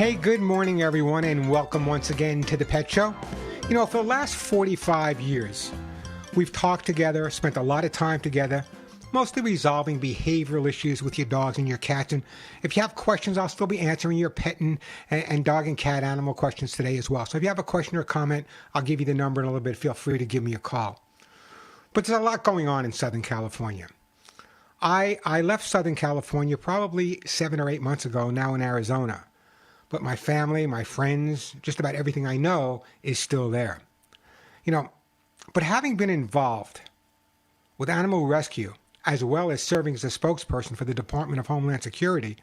Hey, good morning, everyone, and welcome once again to The Pet Show. You know, for the last 45 years, we've talked together, spent a lot of time together, mostly resolving behavioral issues with your dogs and your cats. And if you have questions, I'll still be answering your pet and dog and cat animal questions today as well. So if you have a question or comment, I'll give you the number in a little bit. Feel free to give me a call. But there's a lot going on in Southern California. I left Southern California probably 7 or 8 months ago, now in Arizona. But my family, my friends, just about everything I know is still there. You know, but having been involved with animal rescue, as well as serving as a spokesperson for the Department of Homeland Security,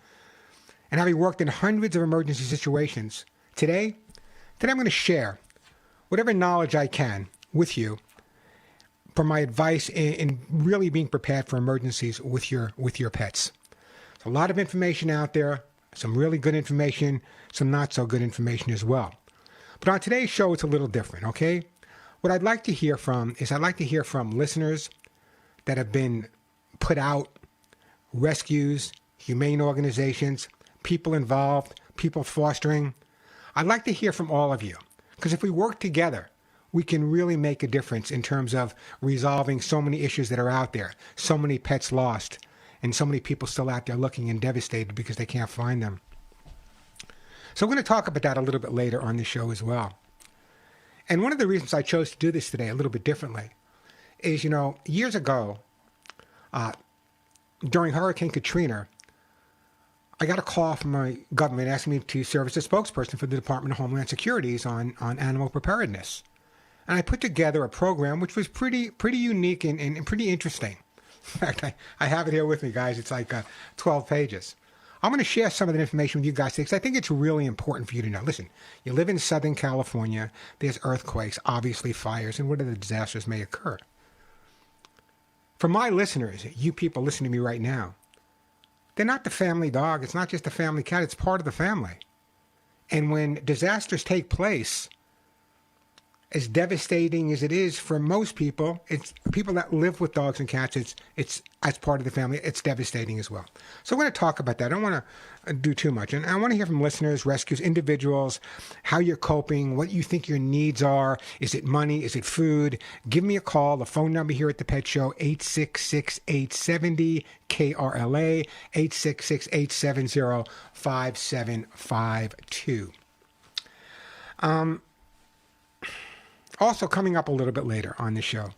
and having worked in hundreds of emergency situations, today I'm going to share whatever knowledge I can with you for my advice in really being prepared for emergencies with your pets. There's a lot of information out there. Some really good information, some not so good information as well. But on today's show, it's a little different, okay? What I'd like to hear from listeners that have been put out, rescues, humane organizations, people involved, people fostering. I'd like to hear from all of you, because if we work together, we can really make a difference in terms of resolving so many issues that are out there, so many pets lost, and so many people still out there looking and devastated because they can't find them. So I'm going to talk about that a little bit later on the show as well. And one of the reasons I chose to do this today a little bit differently is, you know, years ago, during Hurricane Katrina, I got a call from my government asking me to serve as a spokesperson for the Department of Homeland Security on animal preparedness. And I put together a program which was pretty unique and pretty interesting. In fact, I have it here with me, guys. It's like 12 pages. I'm going to share some of that information with you guys today because I think it's really important for you to know. Listen, you live in Southern California. There's earthquakes, obviously fires, and what other disasters may occur. For my listeners, you people listening to me right now, they're not the family dog. It's not just the family cat. It's part of the family. And when disasters take place, as devastating as it is for most people, it's people that live with dogs and cats, it's as part of the family, it's devastating as well. So I'm going to talk about that. I don't want to do too much. And I want to hear from listeners, rescues, individuals, how you're coping, what you think your needs are. Is it money? Is it food? Give me a call. The phone number here at the Pet Show, 866-870-KRLA, 866-870-5752. Also coming up a little bit later on the show,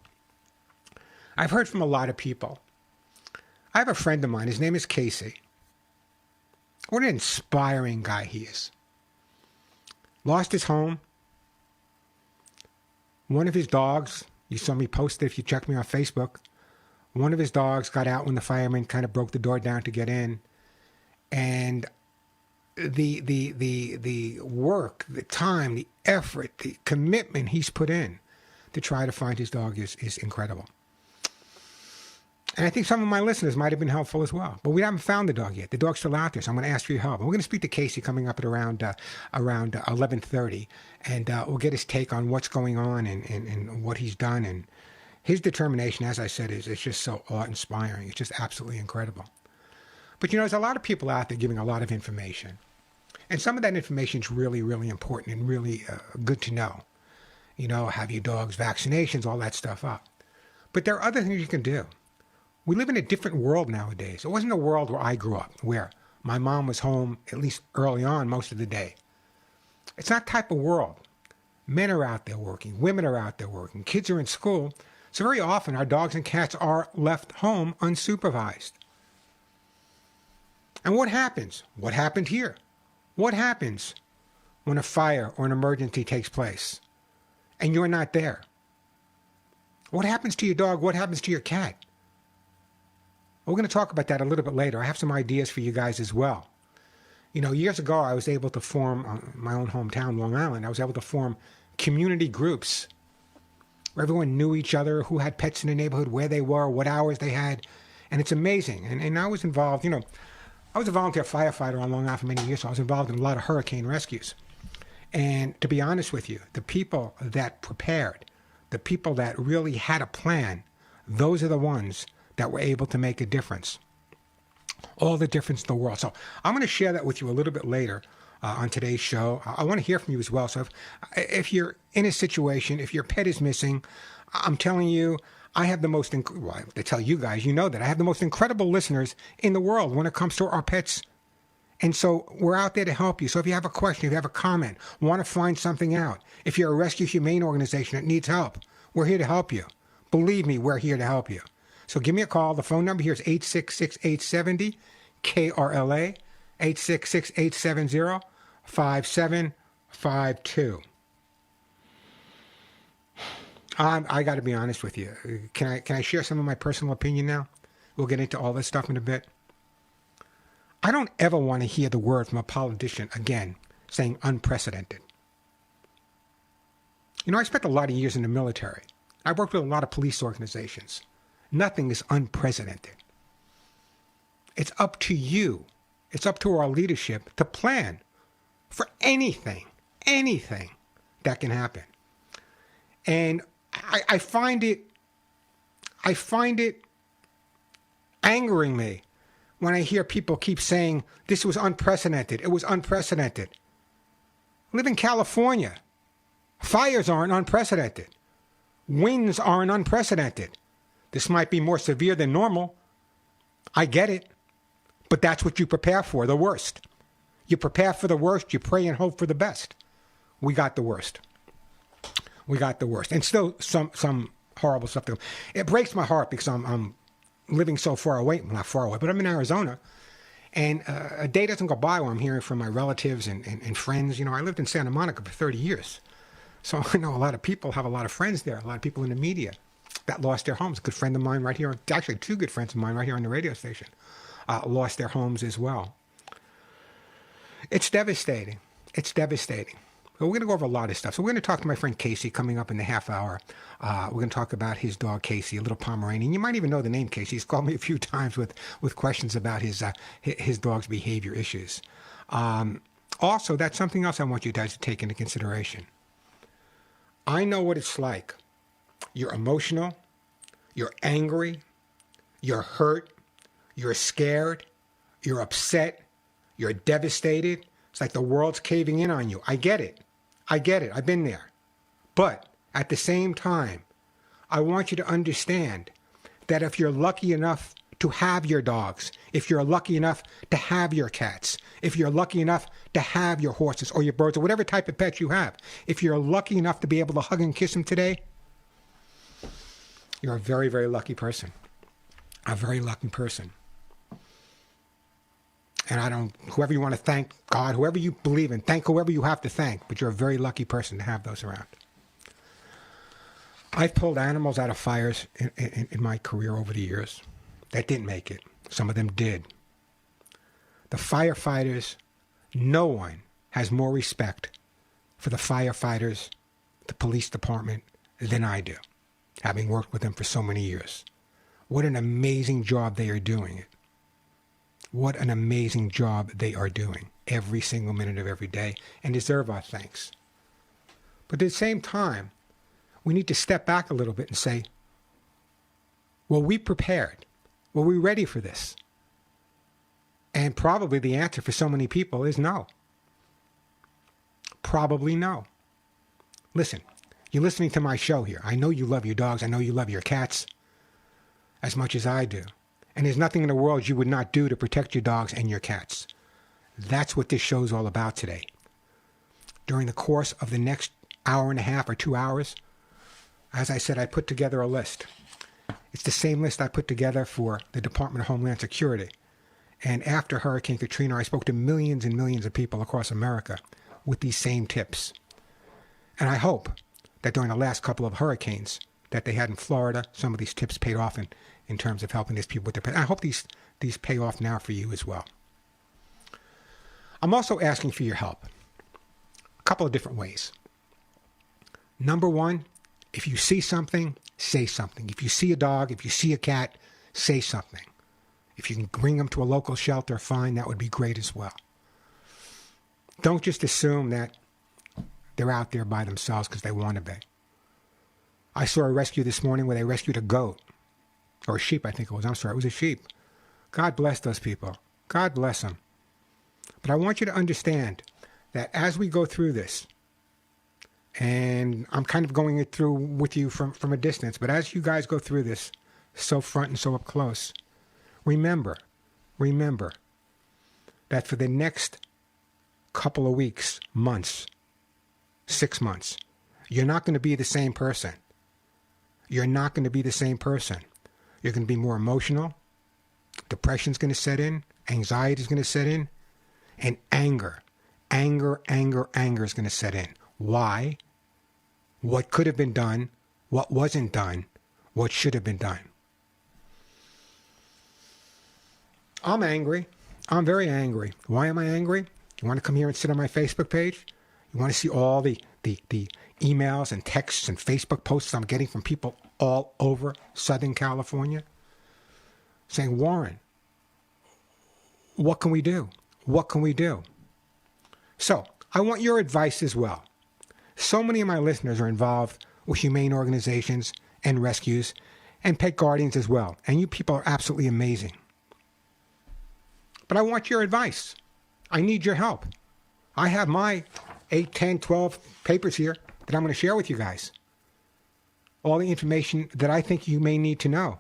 I've heard from a lot of people. I have a friend of mine. His name is Casey. What an inspiring guy he is. Lost his home. One of his dogs, you saw me post it if you check me on Facebook, one of his dogs got out when the firemen kind of broke the door down to get in. And the work, the time, the effort, the commitment he's put in to try to find his dog is incredible. And I think some of my listeners might have been helpful as well. But we haven't found the dog yet. The dog's still out there, so I'm going to ask for your help. And we're going to speak to Casey coming up at around 11:30, and we'll get his take on what's going on and what he's done. And his determination, as I said, is just so awe-inspiring. It's just absolutely incredible. But, you know, there's a lot of people out there giving a lot of information. And some of that information is really, really important and really good to know. You know, have your dog's vaccinations, all that stuff up. But there are other things you can do. We live in a different world nowadays. It wasn't a world where I grew up, where my mom was home, at least early on, most of the day. It's that type of world. Men are out there working. Women are out there working. Kids are in school. So very often our dogs and cats are left home unsupervised. And what happens? What happened here? What happens when a fire or an emergency takes place and you're not there? What happens to your dog? What happens to your cat? We're going to talk about that a little bit later. I have some ideas for you guys as well. You know, years ago, I was able to form, my own hometown, Long Island, I was able to form community groups where everyone knew each other, who had pets in the neighborhood, where they were, what hours they had. And it's amazing. And I was involved, you know, I was a volunteer firefighter on Long Island for many years, so I was involved in a lot of hurricane rescues. And to be honest with you, the people that prepared, the people that really had a plan, those are the ones that were able to make a difference. All the difference in the world. So I'm going to share that with you a little bit later on today's show. I want to hear from you as well. So if you're in a situation, if your pet is missing, I'm telling you, I have the most, well, to tell you guys, you know that I have the most incredible listeners in the world when it comes to our pets. And so we're out there to help you. So if you have a question, if you have a comment, want to find something out, if you're a rescue humane organization that needs help, we're here to help you. Believe me, we're here to help you. So give me a call. The phone number here is 866-870-KRLA, 866-870-5752. I got to be honest with you. Can I share some of my personal opinion now? We'll get into all this stuff in a bit. I don't ever want to hear the word from a politician again saying unprecedented. You know, I spent a lot of years in the military. I worked with a lot of police organizations. Nothing is unprecedented. It's up to you. It's up to our leadership to plan for anything that can happen. And I find it angering me when I hear people keep saying this was unprecedented. It was unprecedented. I live in California. Fires aren't unprecedented. Winds aren't unprecedented. This might be more severe than normal. I get it. But that's what you prepare for, the worst. You prepare for the worst. You pray and hope for the best. We got the worst. We got the worst. And still some horrible stuff. It breaks my heart because I'm living so far away. Well, not far away, but I'm in Arizona. And a day doesn't go by where I'm hearing from my relatives and friends. You know, I lived in Santa Monica for 30 years. So I know a lot of people, have a lot of friends there, a lot of people in the media that lost their homes. A good friend of mine right here, actually two good friends of mine right here on the radio station, lost their homes as well. It's devastating. It's devastating. But we're going to go over a lot of stuff. So we're going to talk to my friend Casey coming up in the half hour. We're going to talk about his dog Casey, a little Pomeranian. You might even know the name Casey. He's called me a few times with questions about his dog's behavior issues. Also, that's something else I want you guys to take into consideration. I know what it's like. You're emotional, you're angry, you're hurt, you're scared, you're upset, you're devastated. It's like the world's caving in on you. I get it. I've been there. But at the same time, I want you to understand that if you're lucky enough to have your dogs, if you're lucky enough to have your cats, if you're lucky enough to have your horses or your birds or whatever type of pet you have, if you're lucky enough to be able to hug and kiss them today, you're a very, very lucky person. A very lucky person. And whoever you want to thank, God, whoever you believe in, thank whoever you have to thank, but you're a very lucky person to have those around. I've pulled animals out of fires in my career over the years that didn't make it. Some of them did. The firefighters, no one has more respect for the firefighters, the police department, than I do, having worked with them for so many years. What an amazing job they are doing. What an amazing job they are doing every single minute of every day and deserve our thanks. But at the same time, we need to step back a little bit and say, were we prepared? Were we ready for this? And probably the answer for so many people is no. Probably no. Listen, you're listening to my show here. I know you love your dogs. I know you love your cats as much as I do. And there's nothing in the world you would not do to protect your dogs and your cats. That's what this show's all about today. During the course of the next hour and a half or 2 hours, as I said, I put together a list. It's the same list I put together for the Department of Homeland Security. And after Hurricane Katrina, I spoke to millions and millions of people across America with these same tips. And I hope that during the last couple of hurricanes that they had in Florida, some of these tips paid off in terms of helping these people with their pets. I hope these pay off now for you as well. I'm also asking for your help. A couple of different ways. Number one, if you see something, say something. If you see a dog, if you see a cat, say something. If you can bring them to a local shelter, fine, that would be great as well. Don't just assume that they're out there by themselves because they want to be. I saw a rescue this morning where they rescued a goat. Or a sheep, I think it was. I'm sorry, it was a sheep. God bless those people. God bless them. But I want you to understand that as we go through this, and I'm kind of going it through with you from a distance, but as you guys go through this so front and so up close, remember that for the next couple of weeks, months, 6 months, you're not going to be the same person. You're not going to be the same person. You're going to be more emotional. Depression's going to set in. Anxiety is going to set in. And anger is going to set in. Why? What could have been done? What wasn't done? What should have been done? I'm angry. I'm very angry. Why am I angry? You want to come here and sit on my Facebook page? You want to see all the emails and texts and Facebook posts I'm getting from people all over Southern California saying, Warren, what can we do? What can we do? So I want your advice as well. So many of my listeners are involved with humane organizations and rescues and pet guardians as well. And you people are absolutely amazing. But I want your advice. I need your help. I have my 8, 10, 12 papers here that I'm going to share with you guys. All the information that I think you may need to know.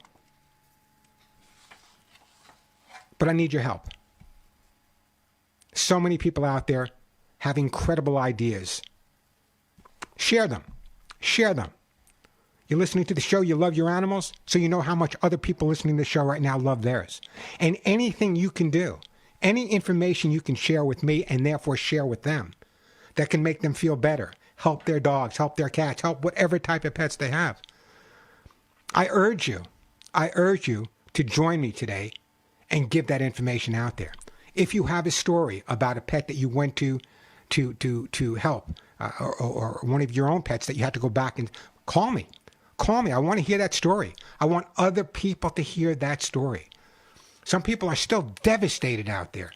But I need your help. So many people out there have incredible ideas. Share them. Share them. You're listening to the show, you love your animals, so you know how much other people listening to the show right now love theirs. And anything you can do, any information you can share with me and therefore share with them that can make them feel better, help their dogs, help their cats, help whatever type of pets they have. I urge you to join me today and give that information out there. If you have a story about a pet that you went to help, or one of your own pets that you had to go back and call me. Call me. I want to hear that story. I want other people to hear that story. Some people are still devastated out there.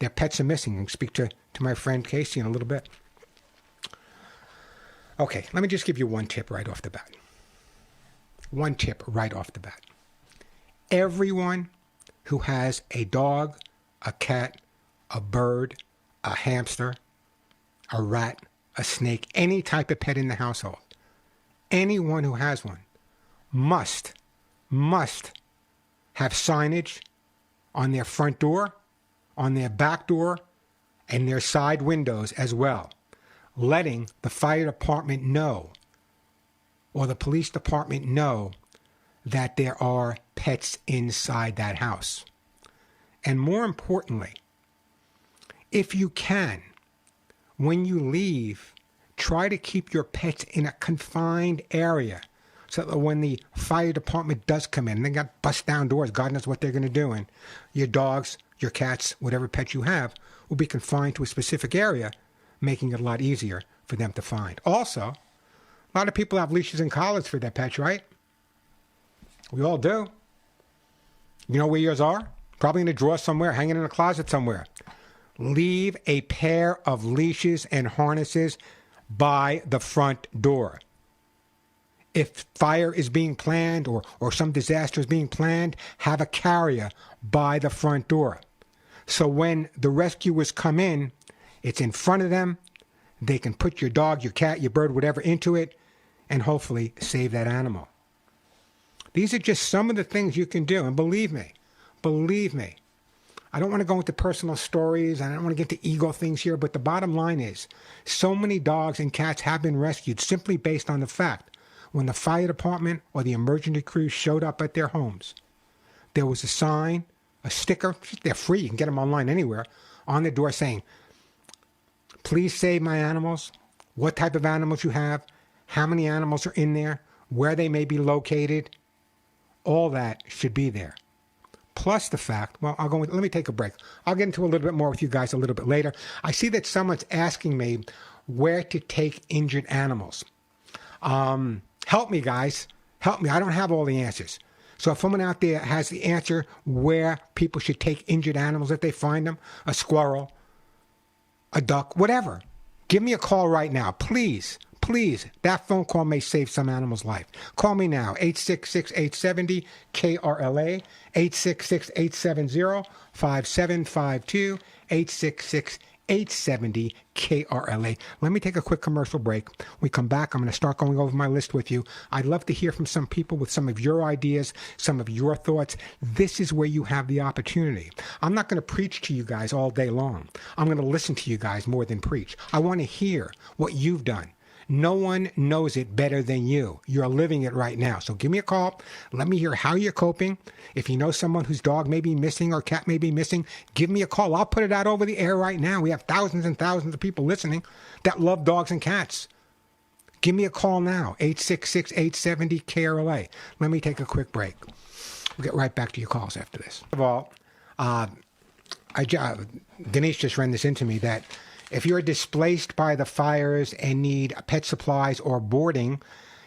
Their pets are missing. I'll speak to my friend Casey in a little bit. Okay, let me just give you one tip right off the bat. One tip right off the bat. Everyone who has a dog, a cat, a bird, a hamster, a rat, a snake, any type of pet in the household, anyone who has one must have signage on their front door, on their back door, and their side windows as well, letting the fire department know or the police department know that there are pets inside that house. And more importantly, if you can, when you leave, try to keep your pets in a confined area so that when the fire department does come in, they got bust down doors, God knows what they're going to do, and your dogs, your cats, whatever pet you have, will be confined to a specific area, making it a lot easier for them to find. Also, a lot of people have leashes and collars for their pets, right? We all do. You know where yours are? Probably in a drawer somewhere, hanging in a closet somewhere. Leave a pair of leashes and harnesses by the front door. If fire is being planned or some disaster is being planned, have a carrier by the front door. So when the rescuers come in, it's in front of them. They can put your dog, your cat, your bird, whatever into it, and hopefully save that animal. These are just some of the things you can do. And believe me, I don't want to go into personal stories, and I don't want to get to ego things here, but the bottom line is, so many dogs and cats have been rescued simply based on the fact when the fire department or the emergency crews showed up at their homes, there was a sign, a sticker, they're free, you can get them online anywhere, on the door saying, please save my animals, what type of animals you have, how many animals are in there, where they may be located, all that should be there. Plus the fact, well, let me take a break. I'll get into a little bit more with you guys a little bit later. I see that someone's asking me where to take injured animals. Help me, guys. Help me. I don't have all the answers. So if someone out there has the answer where people should take injured animals if they find them, a squirrel, a duck, whatever, give me a call right now, please. Please, that phone call may save some animal's life. Call me now, 866-870-KRLA, 866-870-5752, 866 870 KRLA. Let me take a quick commercial break. When we come back, I'm going to start going over my list with you. I'd love to hear from some people with some of your ideas, some of your thoughts. This is where you have the opportunity. I'm not going to preach to you guys all day long. I'm going to listen to you guys more than preach. I want to hear what you've done. No one knows it better than you. You're living it right now. So give me a call. Let me hear how you're coping. If you know someone whose dog may be missing or cat may be missing, give me a call. I'll put it out over the air right now. We have thousands and thousands of people listening that love dogs and cats. Give me a call now, 866-870-KRLA. Let me take a quick break. We'll get right back to your calls after this. First of all, Denise just ran this into me that if you're displaced by the fires and need pet supplies or boarding,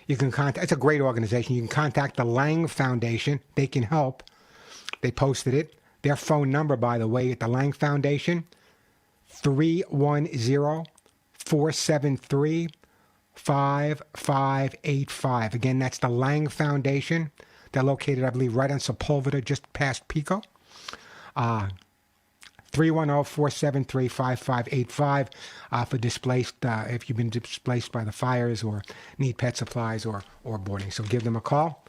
you can contact, it's a great organization. You can contact the Lang Foundation. They can help. They posted it. Their phone number, by the way, at the Lang Foundation, 310-473-5585. Again, that's the Lang Foundation. They're located, I believe, right on Sepulveda, just past Pico. 310-473-5585 for displaced, if you've been displaced by the fires or need pet supplies or boarding. So give them a call.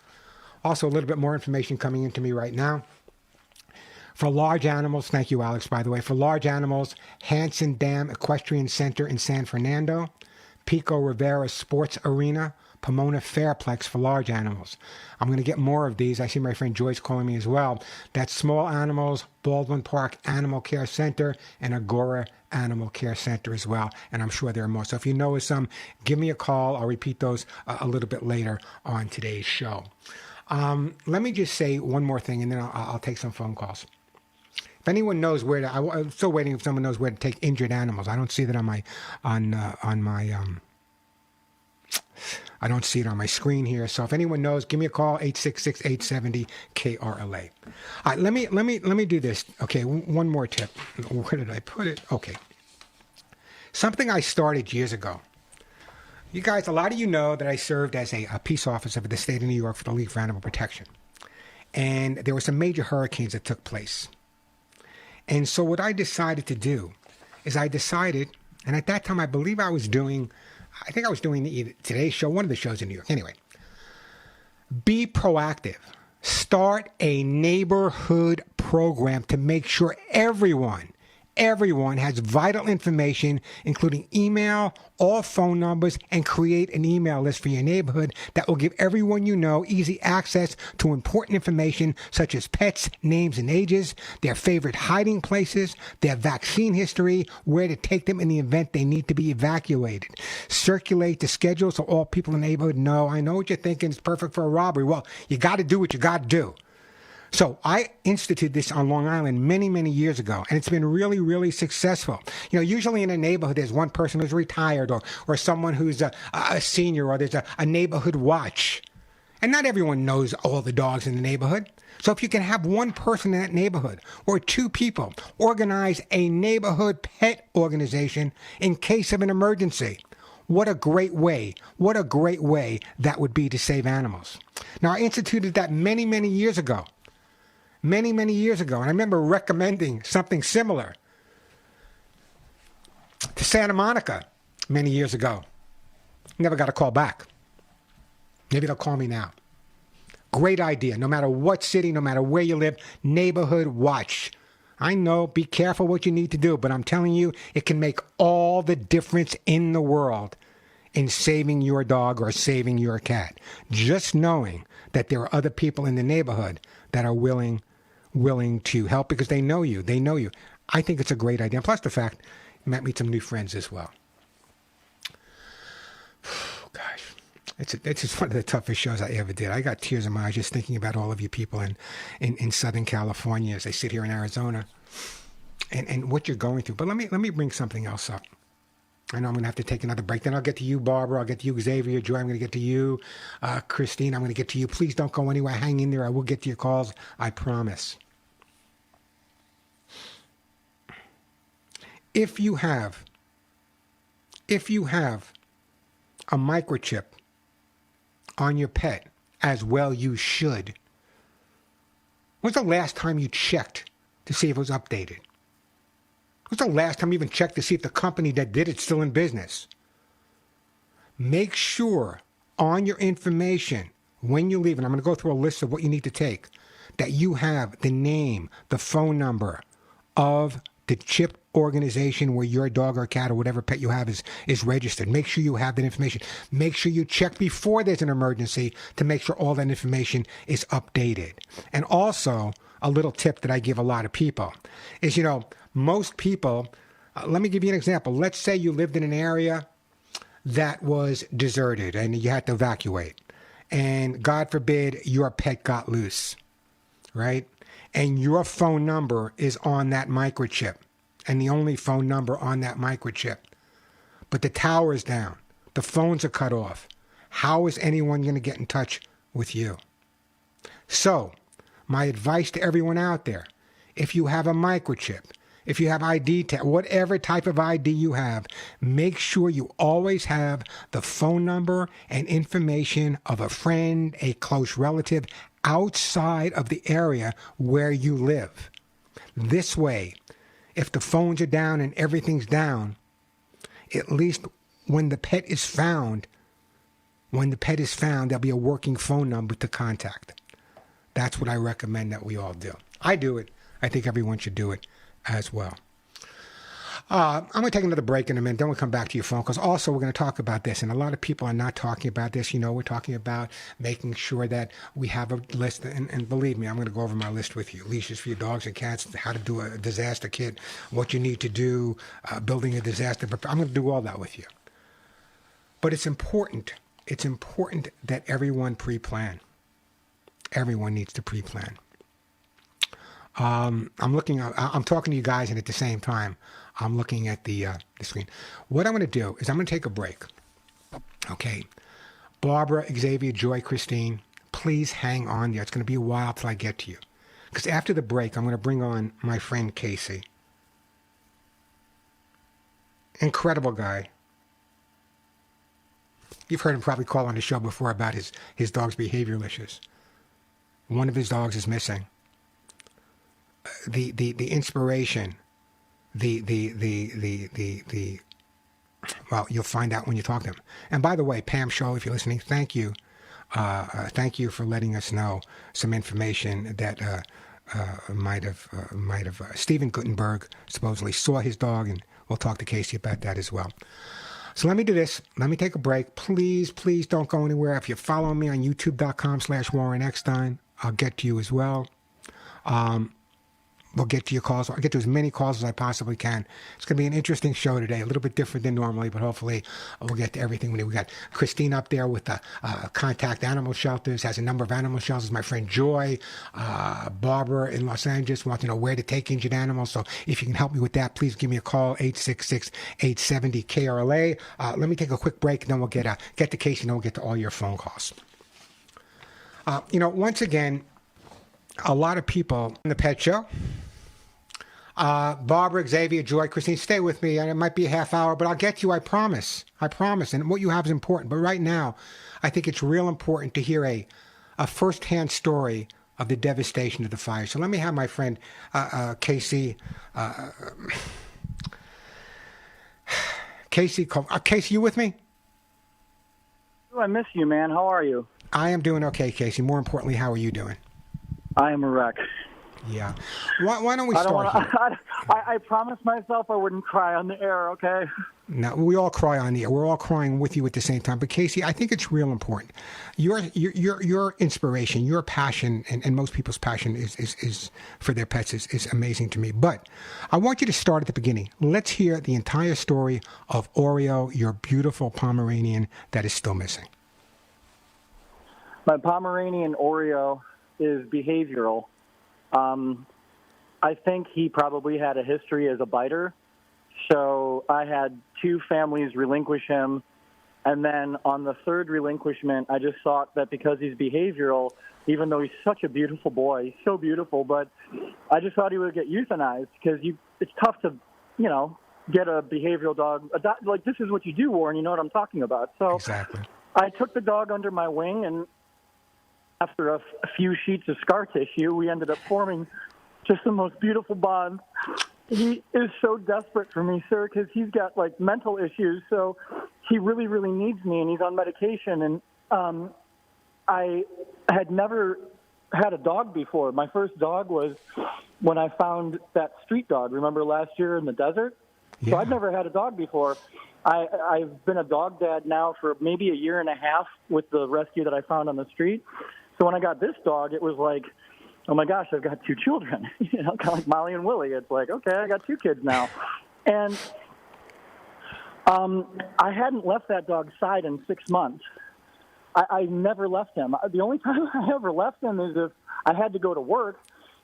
Also, a little bit more information coming into me right now. For large animals, thank you, Alex, by the way. For large animals, Hanson Dam Equestrian Center in San Fernando, Pico Rivera Sports Arena, Pomona Fairplex for large animals. I'm going to get more of these. I see my friend Joyce calling me as well. That's Small Animals, Baldwin Park Animal Care Center, and Agora Animal Care Center as well. And I'm sure there are more. So if you know of some, give me a call. I'll repeat those a little bit later on today's show. Let me just say one more thing, and then I'll take some phone calls. If anyone knows where to, I'm still waiting if someone knows where to take injured animals. I don't see that I don't see it on my screen here. So if anyone knows, give me a call, 866-870-KRLA. All right, let me do this. Okay, one more tip. Where did I put it? Okay. Something I started years ago. You guys, a lot of you know that I served as a peace officer for the state of New York for the League for Animal Protection. And there were some major hurricanes that took place. And so what I decided to do is and at that time I believe I think I was doing the Today's Show, one of the shows in New York. Anyway, be proactive. Start a neighborhood program to make sure everyone has vital information, including email, all phone numbers, and create an email list for your neighborhood that will give everyone you know easy access to important information such as pets, names and ages, their favorite hiding places, their vaccine history, where to take them in the event they need to be evacuated. Circulate the schedule so all people in the neighborhood know. I know what you're thinking, it's perfect for a robbery. Well, you got to do what you got to do. So I instituted this on Long Island many, many years ago, and it's been really, really successful. You know, usually in a neighborhood, there's one person who's retired or someone who's a senior, or there's a neighborhood watch. And not everyone knows all the dogs in the neighborhood. So if you can have one person in that neighborhood or two people organize a neighborhood pet organization in case of an emergency, what a great way that would be to save animals. Now, I instituted that many, many years ago. Many, many years ago. And I remember recommending something similar to Santa Monica many years ago. Never got a call back. Maybe they'll call me now. Great idea. No matter what city, no matter where you live, neighborhood watch. I know, be careful what you need to do, but I'm telling you, it can make all the difference in the world in saving your dog or saving your cat. Just knowing that there are other people in the neighborhood that are willing to help because they know you. They know you. I think it's a great idea. Plus the fact you might meet some new friends as well. Gosh, it's just one of the toughest shows I ever did. I got tears in my eyes just thinking about all of you people in Southern California as I sit here in Arizona and what you're going through. But let me bring something else up. I know I'm going to have to take another break. Then I'll get to you, Barbara. I'll get to you, Xavier. Joy, I'm going to get to you. Christine, I'm going to get to you. Please don't go anywhere. Hang in there. I will get to your calls. I promise. If you have a microchip on your pet, as well you should, when's the last time you checked to see if it was updated? When's the last time you even checked to see if the company that did it's still in business? Make sure on your information when you leave, and I'm going to go through a list of what you need to take, that you have the name, the phone number of the CHIP organization where your dog or cat or whatever pet you have is registered. Make sure you have that information. Make sure you check before there's an emergency to make sure all that information is updated. And also, a little tip that I give a lot of people is, most people, let me give you an example. Let's say you lived in an area that was deserted and you had to evacuate. And God forbid your pet got loose, right? And your phone number is on that microchip, and the only phone number on that microchip. But the tower is down. The phones are cut off. How is anyone going to get in touch with you? So, my advice to everyone out there, if you have a microchip, if you have ID, whatever type of ID you have, make sure you always have the phone number and information of a friend, a close relative, outside of the area where you live. This way, if the phones are down and everything's down, at least when the pet is found, there'll be a working phone number to contact. That's what I recommend that we all do. I do it. I think everyone should do it as well. I'm going to take another break in a minute. Then we'll come back to your phone calls. Also, we're going to talk about this, and a lot of people are not talking about this. We're talking about making sure that we have a list, and believe me, I'm going to go over my list with you. Leashes for your dogs and cats, how to do a disaster kit, what you need to do, building a disaster. I'm going to do all that with you. But it's important. It's important that everyone pre-plan. Everyone needs to pre-plan. I'm talking to you guys, and at the same time, I'm looking at the screen. What I'm going to do is I'm going to take a break. Okay. Barbara, Xavier, Joy, Christine, please hang on there. It's going to be a while till I get to you. Because after the break, I'm going to bring on my friend Casey. Incredible guy. You've heard him probably call on the show before about his dog's behavioral issues. One of his dogs is missing. The inspiration, well, you'll find out when you talk to him. And by the way, Pam Show, if you're listening, thank you. Thank you for letting us know some information that might have Steven Gutenberg supposedly saw his dog, and we'll talk to Casey about that as well. So let me do this. Let me take a break. Please don't go anywhere. If you follow me on youtube.com/Warren Eckstein, I'll get to you as well. We'll get to your calls. I'll get to as many calls as I possibly can. It's going to be an interesting show today, a little bit different than normally, but hopefully we'll get to everything we need. We got Christine up there with the Contact Animal Shelters, has a number of animal shelters. My friend Joy, Barbara in Los Angeles wants to know where to take injured animals. So if you can help me with that, please give me a call, 866-870-KRLA. Let me take a quick break, and then we'll get to Casey, and then we'll get to all your phone calls. Once again, a lot of people in the pet show, Barbara, Xavier, Joy, Christine, stay with me. And it might be a half hour, but I'll get you, I promise. And what you have is important. But right now, I think it's real important to hear a first-hand story of the devastation of the fire. So let me have my friend Casey. Casey, you with me? Oh, I miss you, man. How are you? I am doing okay, Casey. More importantly, how are you doing? I am a wreck. Yeah. Why don't we start here? I promised myself I wouldn't cry on the air, okay? No, we all cry on the air. We're all crying with you at the same time. But Casey, I think it's real important. Your inspiration, your passion, and most people's passion is for their pets is amazing to me. But I want you to start at the beginning. Let's hear the entire story of Oreo, your beautiful Pomeranian that is still missing. My Pomeranian Oreo is behavioral. I think he probably had a history as a biter. So I had two families relinquish him. And then on the third relinquishment, I just thought that because he's behavioral, even though he's such a beautiful boy, he's so beautiful, but I just thought he would get euthanized because it's tough to, get a behavioral dog. Like, this is what you do, Warren. You know what I'm talking about. So exactly. I took the dog under my wing, and after a few sheets of scar tissue, we ended up forming just the most beautiful bond. He is so desperate for me, sir, because he's got like mental issues. So he really, really needs me, and he's on medication. And I had never had a dog before. My first dog was when I found that street dog. Remember last year in the desert? Yeah. So I'd never had a dog before. I've been a dog dad now for maybe a year and a half with the rescue that I found on the street. So when I got this dog, it was like, oh my gosh, I've got two children, kind of like Molly and Willie. It's like, okay, I got two kids now. And I hadn't left that dog's side in 6 months. I never left him. The only time I ever left him is if I had to go to work,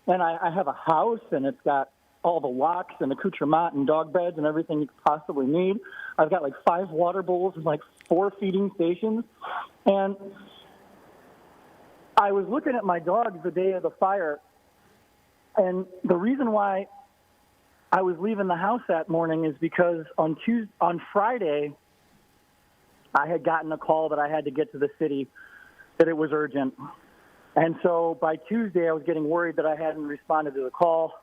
and I have a house, and it's got all the locks and accoutrement and dog beds and everything you could possibly need. I've got like 5 water bowls and like 4 feeding stations. And I was looking at my dogs the day of the fire, and the reason why I was leaving the house that morning is because on Friday, I had gotten a call that I had to get to the city, that it was urgent. And so by Tuesday, I was getting worried that I hadn't responded to the call.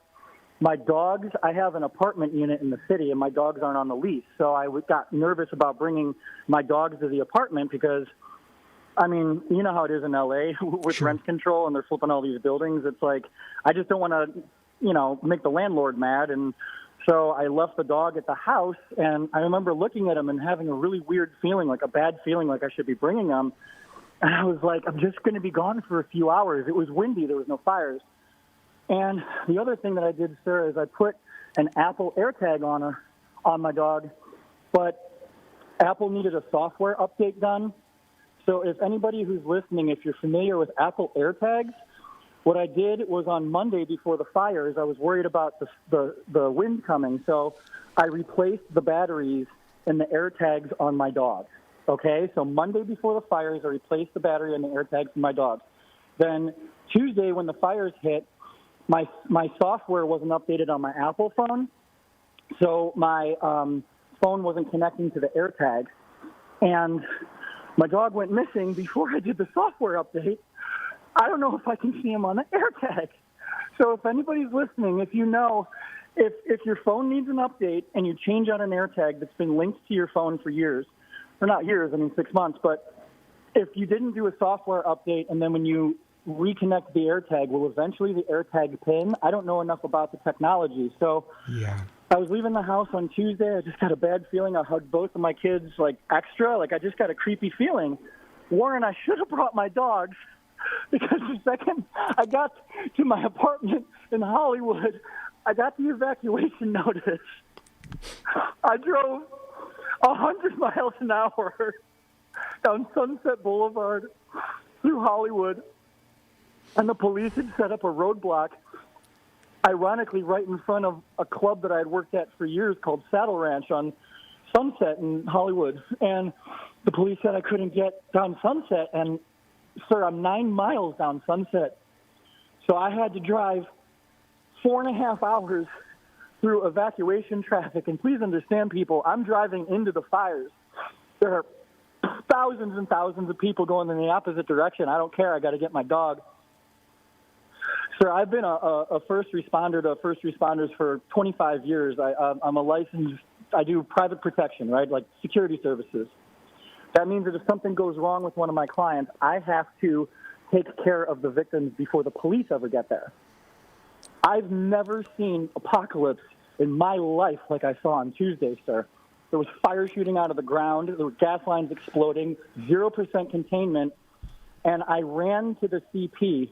My dogs, I have an apartment unit in the city, and my dogs aren't on the lease. So I got nervous about bringing my dogs to the apartment because, I mean, you know how it is in L.A. with Sure. rent control, and they're flipping all these buildings. It's like, I just don't want to, make the landlord mad. And so I left the dog at the house, and I remember looking at him and having a really weird feeling, like a bad feeling, like I should be bringing him. And I was like, I'm just going to be gone for a few hours. It was windy. There was no fires. And the other thing that I did, sir, is I put an Apple AirTag on my dog, but Apple needed a software update done. So if anybody who's listening, if you're familiar with Apple AirTags, what I did was on Monday before the fires, I was worried about the wind coming. So I replaced the batteries in the AirTags on my dog. Okay, so Monday before the fires, I replaced the battery and the AirTags in my dog. Then Tuesday, when the fires hit, my software wasn't updated on my Apple phone, so my phone wasn't connecting to the AirTag. And my dog went missing before I did the software update. I don't know if I can see him on the AirTag. So if anybody's listening, if you know, if your phone needs an update and you change out an AirTag that's been linked to your phone for years, or not years, I mean 6 months, but if you didn't do a software update and then when you reconnect the AirTag, will eventually the AirTag pin? I don't know enough about the technology. So Yeah. I was leaving the house on Tuesday. I just got a bad feeling. I hugged both of my kids like extra. Like I just got a creepy feeling. Warren, I should have brought my dogs because the second I got to my apartment in Hollywood, I got the evacuation notice. I drove 100 miles an hour down Sunset Boulevard through Hollywood, and the police had set up a roadblock, ironically, right in front of a club that I had worked at for years called Saddle Ranch on Sunset in Hollywood. And the police said I couldn't get down Sunset. And, sir, I'm 9 miles down Sunset. So I had to drive 4.5 hours through evacuation traffic. And please understand, people, I'm driving into the fires. There are thousands and thousands of people going in the opposite direction. I don't care. I got to get my dog. Sir, I've been a first responder to first responders for 25 years. I'm a licensed, I do private protection, right, like security services. That means that if something goes wrong with one of my clients, I have to take care of the victims before the police ever get there. I've never seen apocalypse in my life like I saw on Tuesday, sir. There was fire shooting out of the ground. There were gas lines exploding, 0% containment. And I ran to the CP.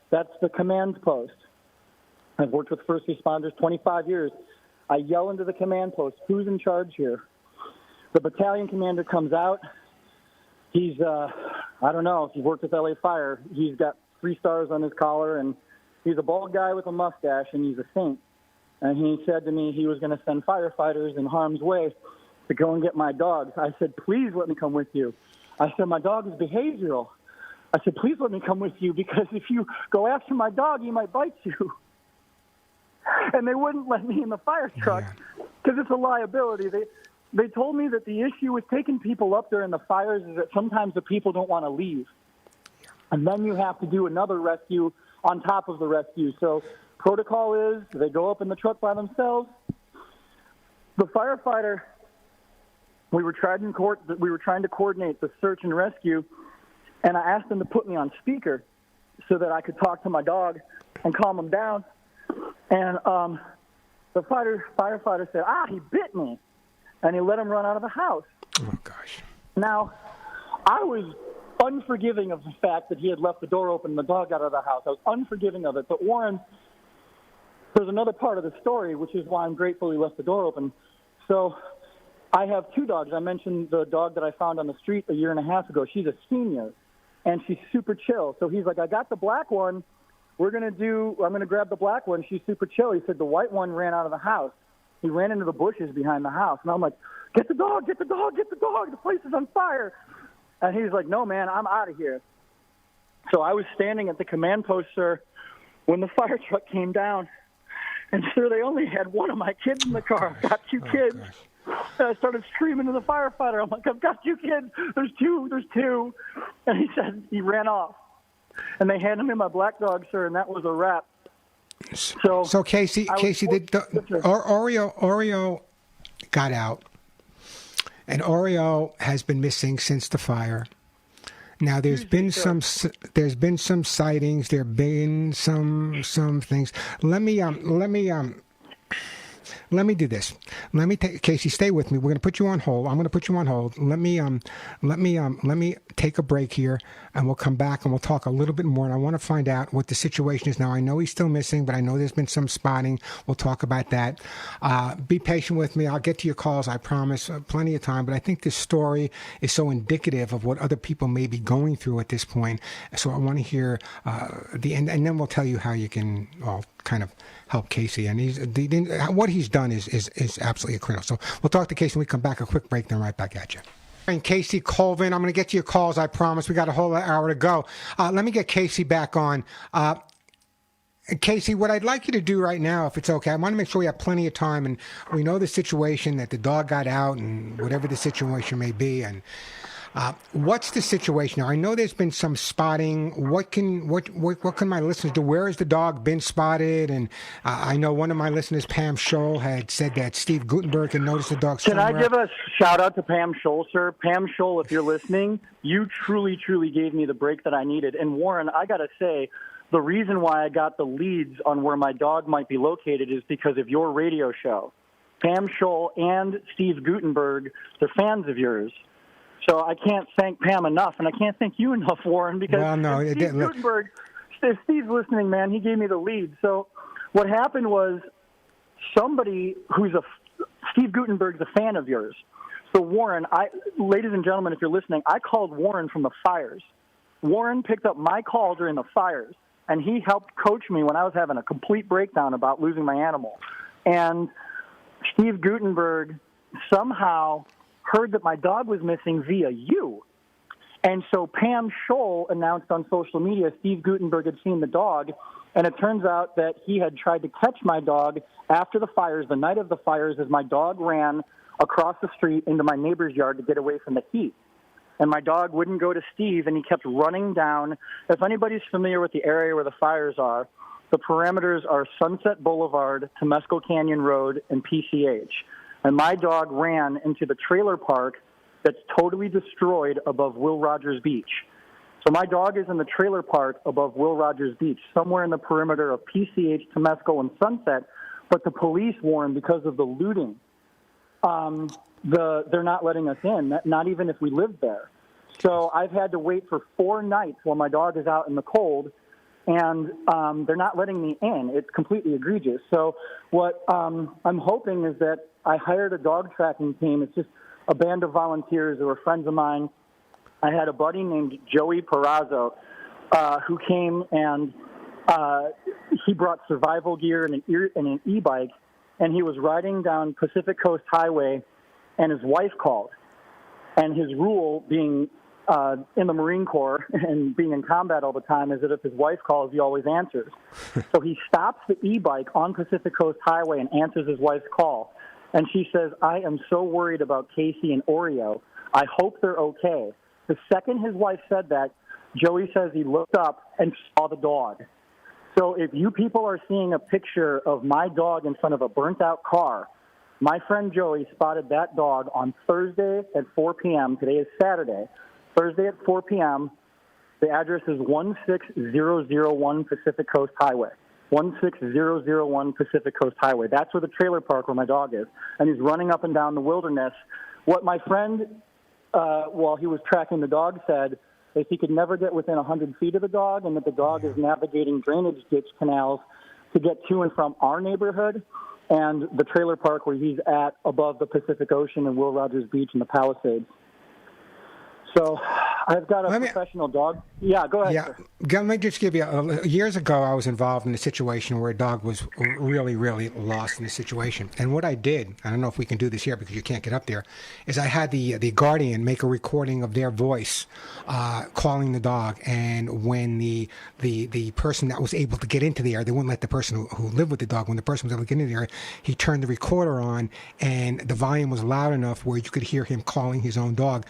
That's the command post. I've worked with first responders 25 years. I yell into the command post, who's in charge here? The battalion commander comes out. He's, I don't know if you've worked with LA Fire. He's got 3 stars on his collar, and he's a bald guy with a mustache, and he's a saint. And he said to me he was going to send firefighters in harm's way to go and get my dogs. I said, please let me come with you. I said, my dog is behavioral. I said, please let me come with you because if you go after my dog, he might bite you. And they wouldn't let me in the fire truck because it's a liability. They told me that the issue with taking people up there in the fires is that sometimes the people don't want to leave. And then you have to do another rescue on top of the rescue. So Protocol is they go up in the truck by themselves. The firefighter, we were trying to coordinate the search and rescue, and I asked him to put me on speaker so that I could talk to my dog and calm him down. And the firefighter said, he bit me, and he let him run out of the house. Oh, gosh. Now, I was unforgiving of the fact that he had left the door open and the dog got out of the house. I was unforgiving of it. But, Warren, there's another part of the story, which is why I'm grateful he left the door open. So I have two dogs. I mentioned the dog that I found on the street a year and a half ago. She's a senior, and she's super chill. So he's like, I got the black one. I'm going to grab the black one. She's super chill. He said the white one ran out of the house. He ran into the bushes behind the house. And I'm like, get the dog, get the dog, get the dog. The place is on fire. And he's like, no, man, I'm out of here. So I was standing at the command post, sir, when the fire truck came down. And, sir, they only had one of my kids in the car. I've got two kids. And I started screaming to the firefighter. I'm like, I've got two kids. There's two. And he said he ran off. And they handed me my black dog, sir, and that was a wrap. So Casey, Oreo got out, and Oreo has been missing since the fire. Now there's been some sightings. There have been some things. Let me do this. Casey, stay with me. We're going to put you on hold. I'm going to put you on hold. Let me take a break here, and we'll come back and we'll talk a little bit more. And I want to find out what the situation is now. I know he's still missing, but I know there's been some spotting. We'll talk about that. Be patient with me. I'll get to your calls. I promise. Plenty of time. But I think this story is so indicative of what other people may be going through at this point. So I want to hear the end, and then we'll tell you how you can all kind of help Casey. And what he's done is absolutely critical. So we'll talk to Casey when we come back. A quick break, then right back at you. And Casey Colvin, I'm going to get to your calls, I promise. We got a whole hour to go. Let me get Casey back on. Casey, what I'd like you to do right now, if it's okay, I want to make sure we have plenty of time, and we know the situation, that the dog got out and whatever the situation may be. And what's the situation now? I know there's been some spotting. What can my listeners do? Where has the dog been spotted? And I know one of my listeners, Pam Scholl, had said that Steve Gutenberg had noticed the dog somewhere. Can I give a shout out to Pam Scholl, sir? Pam Scholl, if you're listening, you truly gave me the break that I needed. And Warren, I got to say, the reason why I got the leads on where my dog might be located is because of your radio show. Pam Scholl and Steve Gutenberg, they're fans of yours. So I can't thank Pam enough, and I can't thank you enough, Warren, because Steve Gutenberg, if Steve's listening, man, he gave me the lead. So what happened was somebody Steve Gutenberg's a fan of yours. So Warren, ladies and gentlemen, if you're listening, I called Warren from the fires. Warren picked up my call during the fires, and he helped coach me when I was having a complete breakdown about losing my animal. And Steve Gutenberg somehow heard that my dog was missing via you. And so Pam Scholl announced on social media Steve Gutenberg had seen the dog, and it turns out that he had tried to catch my dog after the fires, the night of the fires, as my dog ran across the street into my neighbor's yard to get away from the heat. And my dog wouldn't go to Steve, and he kept running down. If anybody's familiar with the area where the fires are, the perimeters are Sunset Boulevard, Temescal Canyon Road, and PCH. And my dog ran into the trailer park that's totally destroyed above Will Rogers Beach. So my dog is in the trailer park above Will Rogers Beach, somewhere in the perimeter of PCH, Temescal, and Sunset. But the police, Warren, because of the looting, they're not letting us in, not even if we lived there. So I've had to wait for 4 nights while my dog is out in the cold, and they're not letting me in. It's completely egregious. So what I'm hoping is that I hired a dog tracking team. It's just a band of volunteers who are friends of mine. I had a buddy named Joey Perazzo who came, and he brought survival gear and an e-bike, and he was riding down Pacific Coast Highway, and his wife called. And his rule, being in the Marine Corps and being in combat all the time, is that if his wife calls, he always answers. So he stops the e-bike on Pacific Coast Highway and answers his wife's call. And she says, I am so worried about Casey and Oreo. I hope they're okay. The second his wife said that, Joey says he looked up and saw the dog. So if you people are seeing a picture of my dog in front of a burnt-out car, my friend Joey spotted that dog on Thursday at 4 p.m. Today is Saturday. Thursday at 4 p.m. The address is 16001 Pacific Coast Highway. 16001 Pacific Coast Highway. That's where the trailer park where my dog is. And he's running up and down the wilderness. What my friend, while he was tracking the dog, said is he could never get within 100 feet of the dog, and that the dog is navigating drainage ditch canals to get to and from our neighborhood and the trailer park where he's at above the Pacific Ocean and Will Rogers Beach and the Palisades. So I've got a professional dog. Yeah, go ahead. Yeah, let me just give you, years ago I was involved in a situation where a dog was really, really lost in a situation. And what I did, I don't know if we can do this here because you can't get up there, is I had the guardian make a recording of their voice calling the dog. And when the person that was able to get into the area, they wouldn't let the person who lived with the dog, when the person was able to get into the area, he turned the recorder on and the volume was loud enough where you could hear him calling his own dog,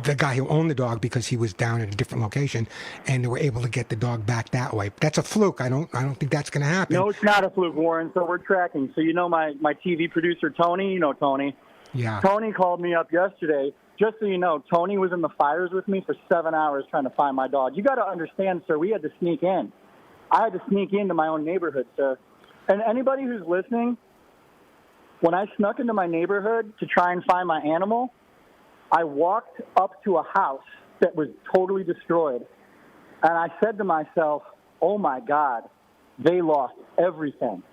the guy who owned the dog, because he was down at a different location, and they were able to get the dog back that way. That's a fluke. I don't think that's going to happen. No, it's not a fluke, Warren. So we're tracking. So you know my TV producer, Tony? You know Tony. Yeah. Tony called me up yesterday. Just so you know, Tony was in the fires with me for 7 hours trying to find my dog. You got to understand, sir, we had to sneak in. I had to sneak into my own neighborhood, sir. And anybody who's listening, when I snuck into my neighborhood to try and find my animal, I walked up to a house that was totally destroyed, and I said to myself, oh, my God, they lost everything.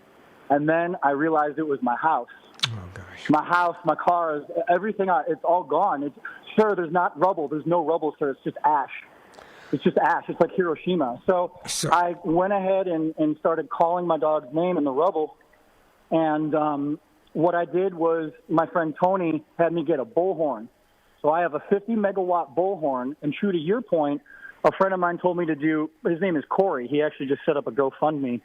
And then I realized it was my house. Oh, gosh. My house, my cars, everything, it's all gone. Sir, there's not rubble. There's no rubble, sir. It's just ash. It's just ash. It's like Hiroshima. So I went ahead and started calling my dog's name in the rubble, and what I did was my friend Tony had me get a bullhorn. So I have a 50-megawatt bullhorn, and true to your point, a friend of mine told me to do, his name is Corey. He actually just set up a GoFundMe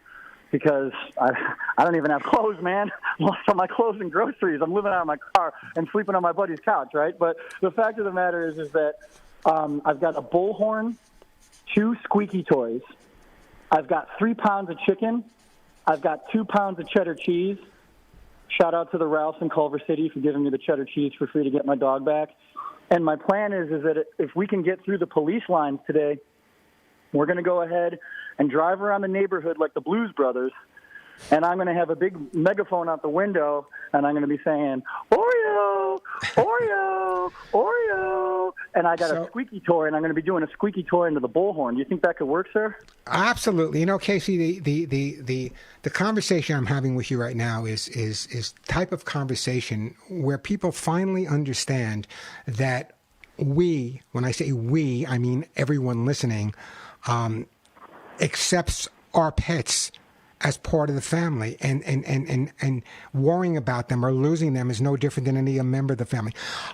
because I don't even have clothes, man. Lost all my clothes and groceries. I'm living out of my car and sleeping on my buddy's couch, right? But the fact of the matter is that I've got a bullhorn, 2 squeaky toys. I've got 3 pounds of chicken. I've got 2 pounds of cheddar cheese. Shout out to the Ralphs in Culver City for giving me the cheddar cheese for free to get my dog back. And my plan is that if we can get through the police lines today, we're going to go ahead and drive around the neighborhood like the Blues Brothers, and I'm going to have a big megaphone out the window, and I'm going to be saying, Oreo, Oreo, Oreo. And I got a squeaky toy, and I'm going to be doing a squeaky toy into the bullhorn. Do you think that could work, sir? Absolutely. You know, Casey, the conversation I'm having with you right now is type of conversation where people finally understand that we, when I say we, I mean everyone listening, accepts our pets as part of the family, and worrying about them or losing them is no different than any member of the family.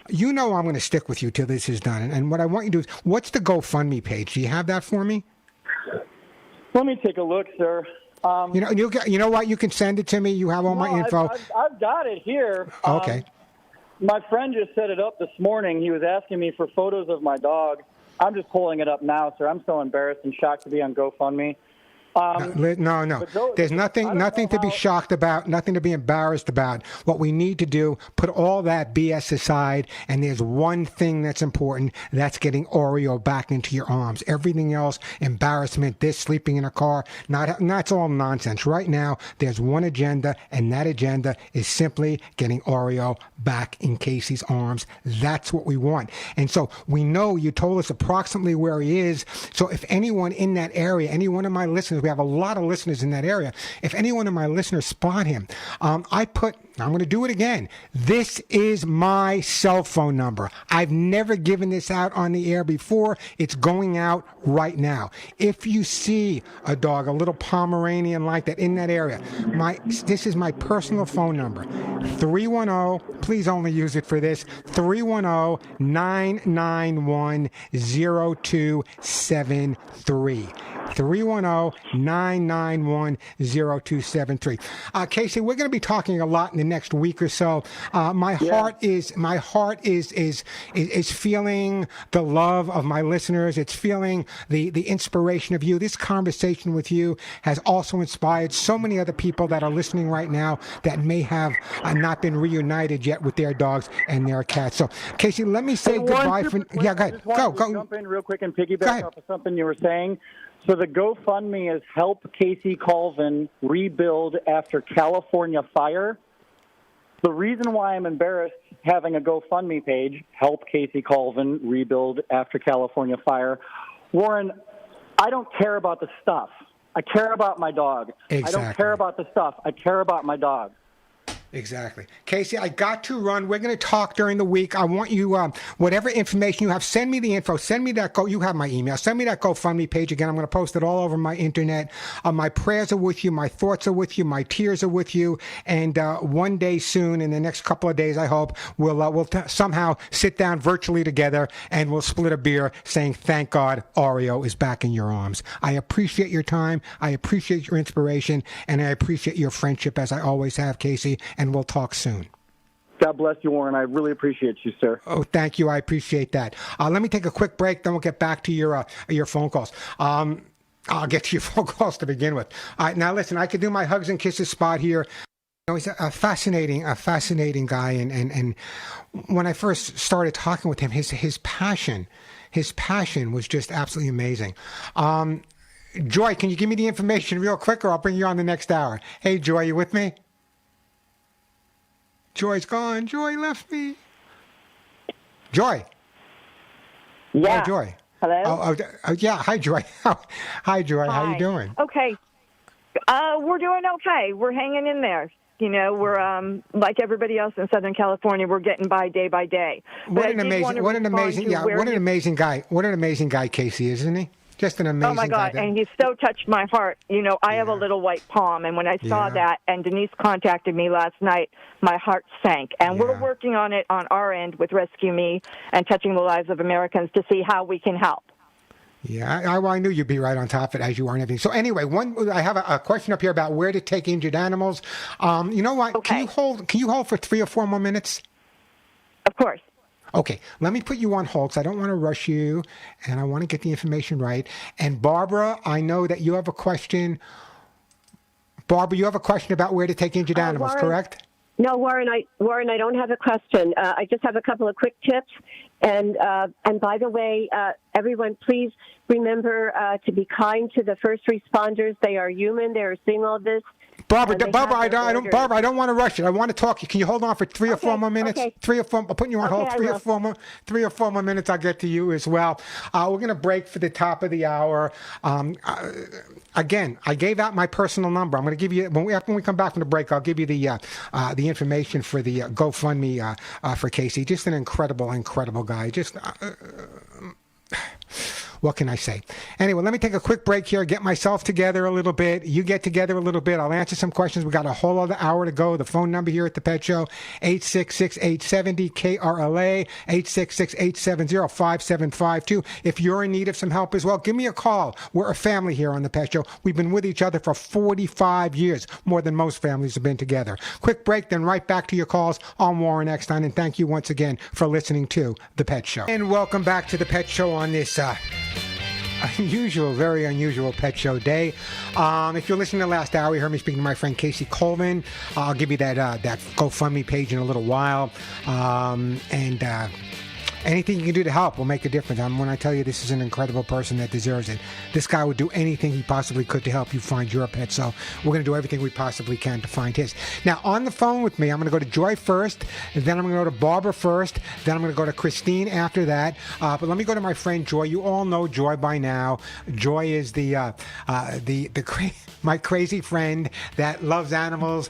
You know I'm going to stick with you till this is done. And what I want you to do is, what's the GoFundMe page? Do you have that for me? Let me take a look, sir. You know what? You can send it to me. You have all my info. I've got it here. Okay. My friend just set it up this morning. He was asking me for photos of my dog. I'm just pulling it up now, sir. I'm so embarrassed and shocked to be on GoFundMe. No. There's nothing to be shocked about, nothing to be embarrassed about. What we need to do, put all that BS aside, and there's one thing that's important. That's getting Oreo back into your arms. Everything else, embarrassment, this, sleeping in a car, that's all nonsense. Right now, there's one agenda, and that agenda is simply getting Oreo back in Casey's arms. That's what we want. And so we know you told us approximately where he is. So if anyone in that area, any one of my listeners, we have a lot of listeners in that area. If any one of my listeners spot him, I'm going to do it again. This is my cell phone number. I've never given this out on the air before. It's going out right now. If you see a dog, a little Pomeranian like that in that area, this is my personal phone number. 310, please only use it for this, 310-991-0273. 310-991-0273. Casey, we're going to be talking a lot in the next week or so. My heart is feeling the love of my listeners. It's feeling the inspiration of you. This conversation with you has also inspired so many other people that are listening right now that may have not been reunited yet with their dogs and their cats. So, Casey, let me say goodbye. Yeah, go ahead. Go. Jump in real quick and piggyback off of something you were saying. So the GoFundMe is Help Casey Colvin Rebuild After California Fire. The reason why I'm embarrassed having a GoFundMe page, Help Casey Colvin Rebuild After California Fire, Warren, I don't care about the stuff. I care about my dog. Exactly. I don't care about the stuff. I care about my dog. Exactly. Casey, I got to run. We're going to talk during the week. I want you, whatever information you have, send me the info. Send me that you have my email. Send me that GoFundMe page. Again, I'm going to post it all over my internet. My prayers are with you. My thoughts are with you. My tears are with you. And one day soon, in the next couple of days, I hope, we'll somehow sit down virtually together and we'll split a beer saying, thank God Oreo is back in your arms. I appreciate your time. I appreciate your inspiration. And I appreciate your friendship, as I always have, Casey. And we'll talk soon. God bless you, Warren. I really appreciate you, sir. Oh, thank you. I appreciate that. Let me take a quick break, then we'll get back to your phone calls. I'll get to your phone calls to begin with. All right, now listen, I could do my hugs and kisses spot here. You know, he's a fascinating guy, and when I first started talking with him, his passion was just absolutely amazing. Joy, can you give me the information real quick, or I'll bring you on the next hour? Hey, Joy, you with me? Joy's gone. Joy left me. Joy. Yeah. Oh, Joy. Hello? Yeah. Hi, Joy. Hi, Joy. Hi. How you doing? Okay. We're doing okay. We're hanging in there. You know, we're like everybody else in Southern California. We're getting by day. What an amazing guy. What an amazing guy Casey is, isn't he? Just an amazing guy. Oh, my God, and he so touched my heart. You know, I have a little white palm, and when I saw that, and Denise contacted me last night, my heart sank. And we're working on it on our end with Rescue Me and Touching the Lives of Americans to see how we can help. Yeah, I knew you'd be right on top of it, as you are and everything. So anyway, I have a question up here about where to take injured animals. You know what? Okay. Can you hold for 3 or 4 more minutes? Of course. Okay, let me put you on hold because I don't want to rush you, and I want to get the information right. And Barbara, I know that you have a question. Barbara, you have a question about where to take injured animals, Warren, correct? No, Warren, I don't have a question. I just have a couple of quick tips. And by the way, everyone, please remember to be kind to the first responders. They are human. They are seeing all this. Barbara, I don't want to rush it. I want to talk. Can you hold on for 3 or 4 more minutes? Okay. 3 or 4. I'm putting you on hold. 3 or 4 more minutes. I'll get to you as well. We're going to break for the top of the hour. Again, I gave out my personal number. I'm going to give you after we come back from the break. I'll give you the information for the GoFundMe for Casey. Just an incredible guy. Just. What can I say? Anyway, let me take a quick break here, get myself together a little bit. You get together a little bit. I'll answer some questions. We've got a whole other hour to go. The phone number here at the Pet Show, 866-870-KRLA, 866-870-5752. If you're in need of some help as well, give me a call. We're a family here on the Pet Show. We've been with each other for 45 years, more than most families have been together. Quick break, then right back to your calls. I'm Warren Eckstein, and thank you once again for listening to The Pet Show. And welcome back to The Pet Show on this very unusual Pet Show day. If you're listening to the last hour, you heard me speaking to my friend Casey Colvin. I'll give you that GoFundMe page in a little while. Anything you can do to help will make a difference. When I tell you this is an incredible person that deserves it, this guy would do anything he possibly could to help you find your pet. So we're going to do everything we possibly can to find his. Now, on the phone with me, I'm going to go to Joy first, then I'm going to go to Barbara first, then I'm going to go to Christine after that. But let me go to my friend Joy. You all know Joy by now. Joy is my crazy friend that loves animals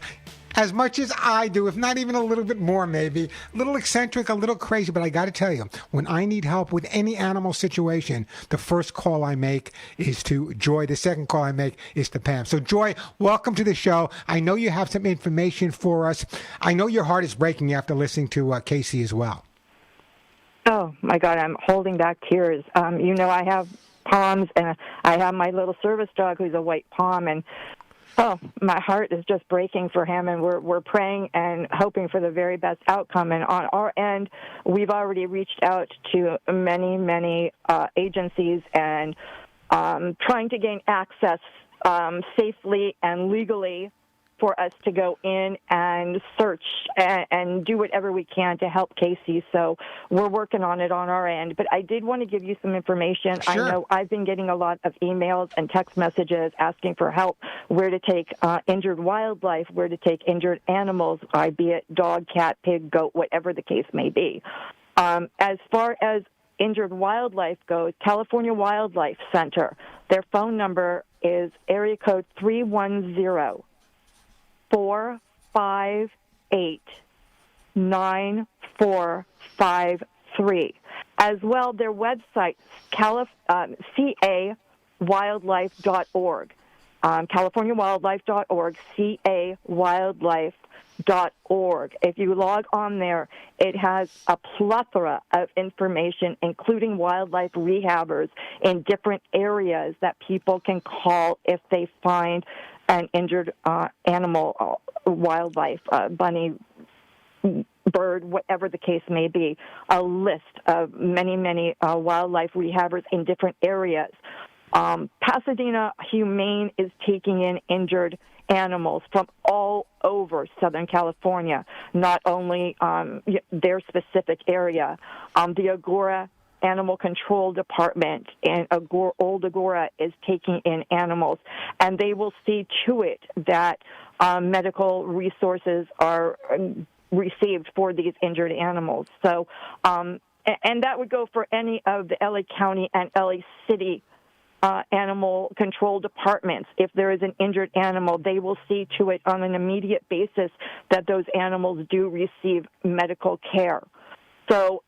as much as I do, if not even a little bit more maybe. A little eccentric, a little crazy, but I got to tell you, when I need help with any animal situation, the first call I make is to Joy. The second call I make is to Pam. So Joy, welcome to the show. I know you have some information for us. I know your heart is breaking after listening to Casey as well. Oh, my God, I'm holding back tears. You know, I have poms, and I have my little service dog who's a white pom, and oh, my heart is just breaking for him, and we're praying and hoping for the very best outcome. And on our end, we've already reached out to many agencies and trying to gain access safely and legally for us to go in and search and do whatever we can to help Casey. So we're working on it on our end. But I did want to give you some information. Sure. I know I've been getting a lot of emails and text messages asking for help, where to take injured wildlife, where to take injured animals, be it dog, cat, pig, goat, whatever the case may be. As far as injured wildlife goes, California Wildlife Center, their phone number is area code 310-458-9453. As well, their website, cawildlife.org. CaliforniaWildlife.org, cawildlife.org. If you log on there, it has a plethora of information, including wildlife rehabbers in different areas that people can call if they find an injured animal, wildlife, bunny, bird, whatever the case may be. A list of many wildlife rehabbers in different areas. Pasadena Humane is taking in injured animals from all over Southern California, not only their specific area. The Agora Animal Control Department in Old Agora is taking in animals, and they will see to it that medical resources are received for these injured animals. So, and that would go for any of the LA County and LA City animal control departments. If there is an injured animal, they will see to it on an immediate basis that those animals do receive medical care. So,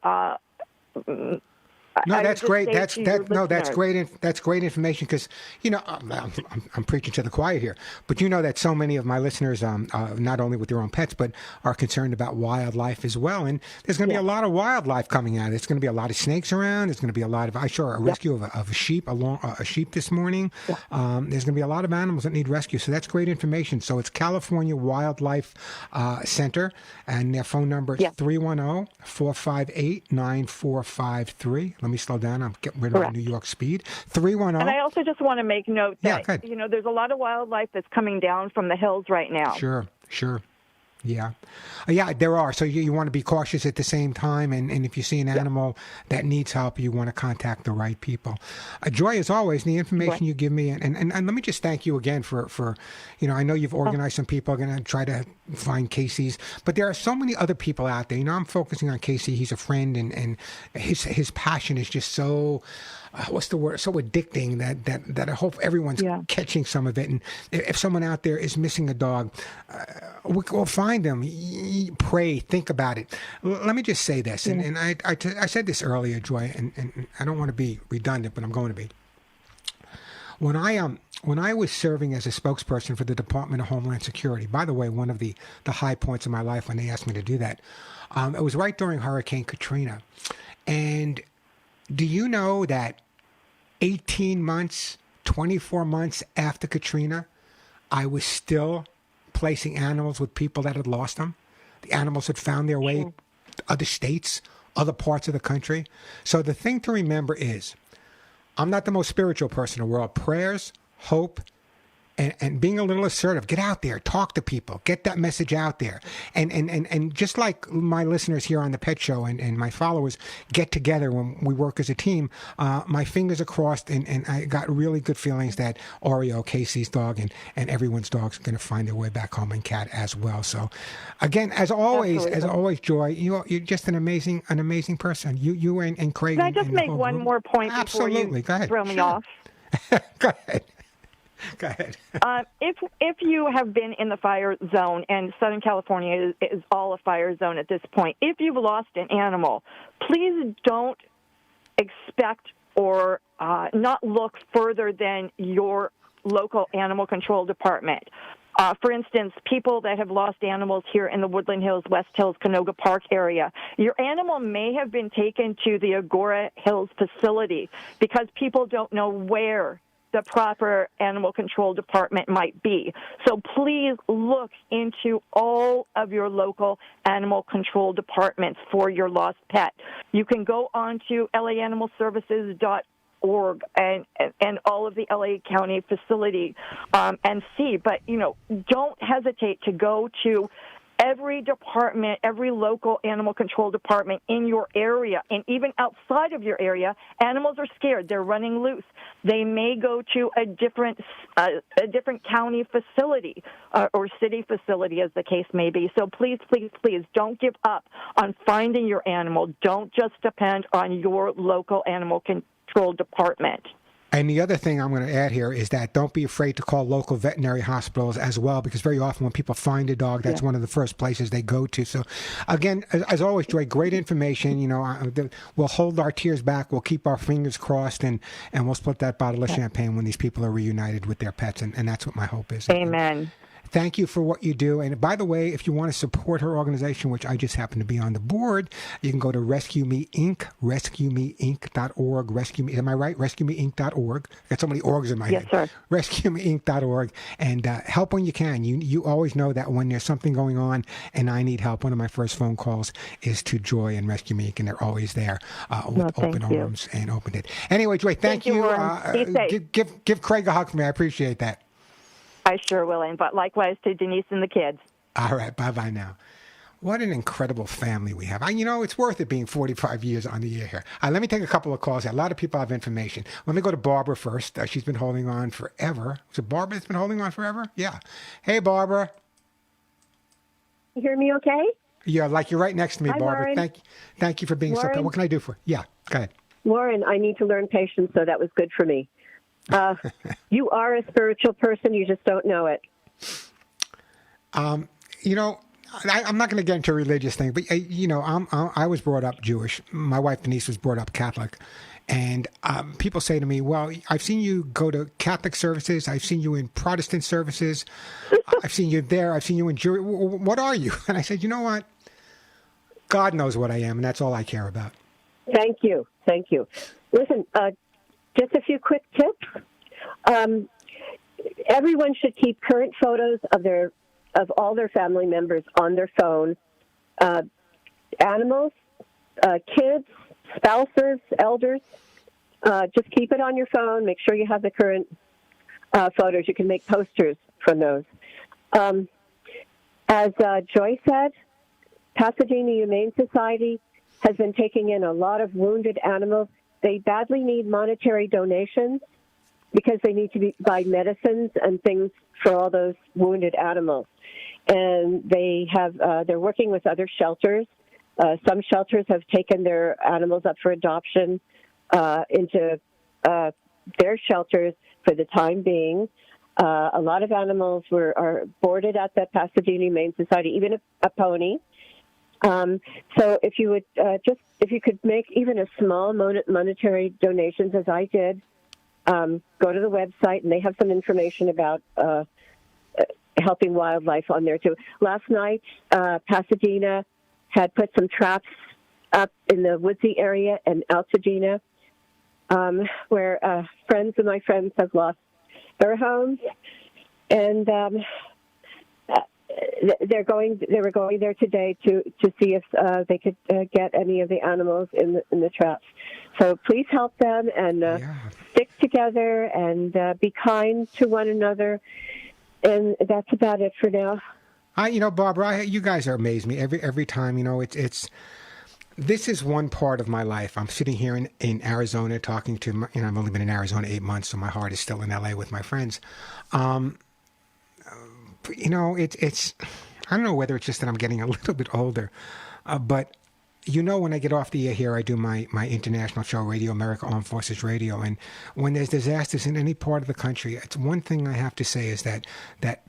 no, that's great. That's great. That's great information because I'm preaching to the choir here, but that so many of my listeners, not only with their own pets, but are concerned about wildlife as well. And there's going to be a lot of wildlife coming out. There's going to be a lot of snakes around. There's going to be a lot of. I saw a rescue of a sheep, a sheep this morning. Yeah. There's going to be a lot of animals that need rescue. So that's great information. So it's California Wildlife Center, and their phone number is 310-458-9453. Let me slow down. I'm getting rid of New York speed. 310. And I also just want to make note that, there's a lot of wildlife that's coming down from the hills right now. Sure. Yeah, there are. So you want to be cautious at the same time, and if you see an animal that needs help, you want to contact the right people. Joy, as always, the information you give me, and let me just thank you again for I know you've organized some people are going to try to find Casey's, but there are so many other people out there. I'm focusing on Casey. He's a friend, and his passion is just so. What's the word? So addicting that I hope everyone's catching some of it. And if someone out there is missing a dog, we'll find them. Pray, think about it. Let me just say this, and I said this earlier, Joy, and I don't want to be redundant, but I'm going to be. When I was serving as a spokesperson for the Department of Homeland Security, by the way, one of the high points of my life when they asked me to do that, it was right during Hurricane Katrina, and do you know that 18 months, 24 months after Katrina, I was still placing animals with people that had lost them? The animals had found their way to other states, other parts of the country. So the thing to remember is, I'm not the most spiritual person in the world. Prayers, hope, and being a little assertive. Get out there, talk to people, get that message out there. And just like my listeners here on the Pet Show and my followers get together when we work as a team, my fingers are crossed, and I got really good feelings that Oreo, Casey's dog, and everyone's dog's going to find their way back home, and Cat as well. So again, as always, Joy, you're just an amazing person. You and Craig. Can I just make one more point before you throw me off? Go ahead. Go ahead. If you have been in the fire zone, and Southern California is all a fire zone at this point, if you've lost an animal, please don't expect or not look further than your local animal control department. For instance, people that have lost animals here in the Woodland Hills, West Hills, Canoga Park area, your animal may have been taken to the Agora Hills facility because people don't know where the proper animal control department might be. So please look into all of your local animal control departments for your lost pet. You can go on to laanimalservices.org and all of the LA County facility and see. But, don't hesitate to go to every department, every local animal control department in your area, and even outside of your area. Animals are scared. They're running loose. They may go to a different county facility or city facility, as the case may be. So please, please, please don't give up on finding your animal. Don't just depend on your local animal control department. And the other thing I'm going to add here is that don't be afraid to call local veterinary hospitals as well, because very often when people find a dog, that's one of the first places they go to. So, again, as always, Joy, great information. We'll hold our tears back. We'll keep our fingers crossed, and we'll split that bottle of champagne when these people are reunited with their pets, and that's what my hope is. Amen. Thank you for what you do. And by the way, if you want to support her organization, which I just happen to be on the board, you can go to Rescue Me Inc., rescuemeinc.org. Am I right? RescueMeInc.org. I got so many orgs in my head. Yes, sir. RescueMeInc.org. And help when you can. You always know that when there's something going on and I need help, one of my first phone calls is to Joy and Rescue Me Inc., and they're always there with open arms and open it. Anyway, Joy, thank you. Give Craig a hug for me. I appreciate that. I sure will, and but likewise to Denise and the kids. All right, bye-bye now. What an incredible family we have. It's worth it being 45 years on the air here. Let me take a couple of calls here. A lot of people have information. Let me go to Barbara first. She's been holding on forever. Is it Barbara that's been holding on forever? Yeah. Hey, Barbara. You hear me okay? Yeah, like you're right next to me, Hi, Barbara. Warren. Thank you for being so kind. What can I do for you? Yeah, go ahead. Warren, I need to learn patience, so that was good for me. You are a spiritual person. You just don't know it. I'm not going to get into a religious thing, but I was brought up Jewish. My wife Denise was brought up Catholic, and people say to me, "Well, I've seen you go to Catholic services. I've seen you in Protestant services. I've seen you there. I've seen you in Jewish. What are you?" And I said, "You know what? God knows what I am, and that's all I care about." Thank you. Listen. Just a few quick tips. Everyone should keep current photos of all their family members on their phone. Animals, kids, spouses, elders. Just keep it on your phone. Make sure you have the current photos. You can make posters from those. As Joy said, Pasadena Humane Society has been taking in a lot of wounded animals. They badly need monetary donations because they need to buy medicines and things for all those wounded animals. And they're working with other shelters. Some shelters have taken their animals up for adoption into their shelters for the time being. A lot of animals are boarded at the Pasadena Humane Society, even a pony. So if you would if you could make even a small monetary donations, as I did, go to the website, and they have some information about helping wildlife on there too. Last night, Pasadena had put some traps up in the woodsy area in Altadena, where friends of my friends have lost their homes, and they were going there today to see if they could get any of the animals in the traps. So please help them and stick together and be kind to one another. And that's about it for now. Barbara, you guys are amaze me every time. It's this is one part of my life. I'm sitting here in Arizona talking to I've only been in Arizona 8 months, so my heart is still in LA with my friends. It's I don't know whether it's just that I'm getting a little bit older, but when I get off the air here, I do my international show, Radio America Armed Forces Radio. And when there's disasters in any part of the country, it's one thing I have to say is that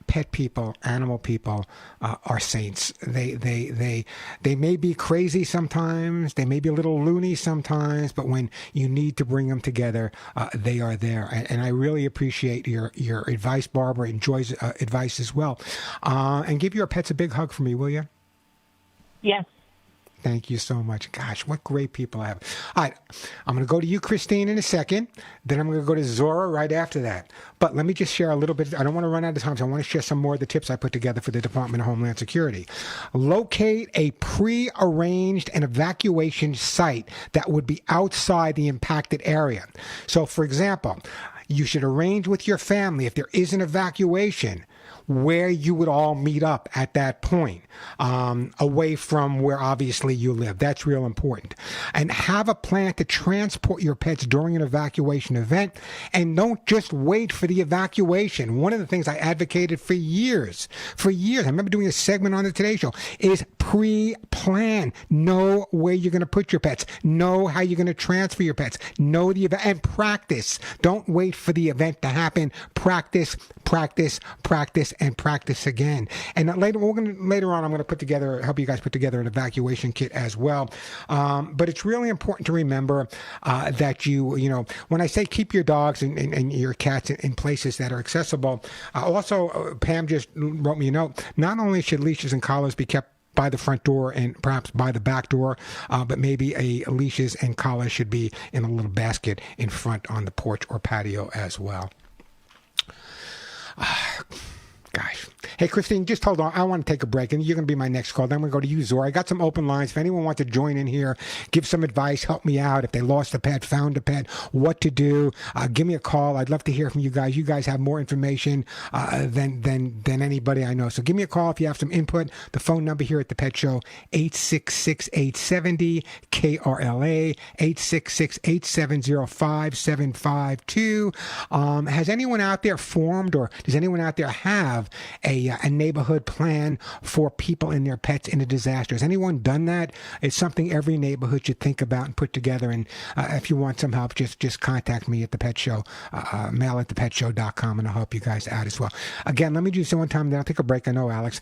pet people, animal people, are saints. They may be crazy sometimes, they may be a little loony sometimes, but when you need to bring them together, they are there. And I really appreciate your advice, Barbara, and Joy's advice as well. And give your pets a big hug for me, will you? Yes. Thank you so much. Gosh, what great people I have. All right, I'm going to go to you, Christine, in a second. Then I'm going to go to Zora right after that. But let me just share a little bit. I don't want to run out of time, so I want to share some more of the tips I put together for the Department of Homeland Security. Locate a pre-arranged and evacuation site that would be outside the impacted area. So, for example, you should arrange with your family, if there is an evacuation, where you would all meet up at that point, away from where obviously you live. That's real important. And have a plan to transport your pets during an evacuation event, and don't just wait for the evacuation. One of the things I advocated for years, I remember doing a segment on the Today Show, is pre-plan. Know where you're going to put your pets. Know how you're going to transfer your pets. Know the event, and practice. Don't wait for the event to happen. Practice, and practice again. And later on, I'm going to help you guys put together an evacuation kit as well. But it's really important to remember that when I say keep your dogs and your cats in places that are accessible. Also, Pam just wrote me a note. Not only should leashes and collars be kept by the front door and perhaps by the back door, but maybe leashes and collars should be in a little basket in front on the porch or patio as well. Gosh. Hey, Christine, just hold on. I want to take a break, and you're going to be my next call. Then we're going to go to you, Zora. I got some open lines. If anyone wants to join in here, give some advice, help me out. If they lost a pet, found a pet, what to do, give me a call. I'd love to hear from you guys. You guys have more information than anybody I know. So give me a call if you have some input. The phone number here at the Pet Show, 866-870-KRLA, 866-870-5752. Has anyone out there formed, or does anyone out there have a neighborhood plan for people and their pets in a disaster? Has anyone done that? It's something every neighborhood should think about and put together. And if you want some help, just contact me at the Pet Show, mail at thepetshow.com, and I'll help you guys out as well. Again, let me do this one time, then I'll take a break. I know, Alex.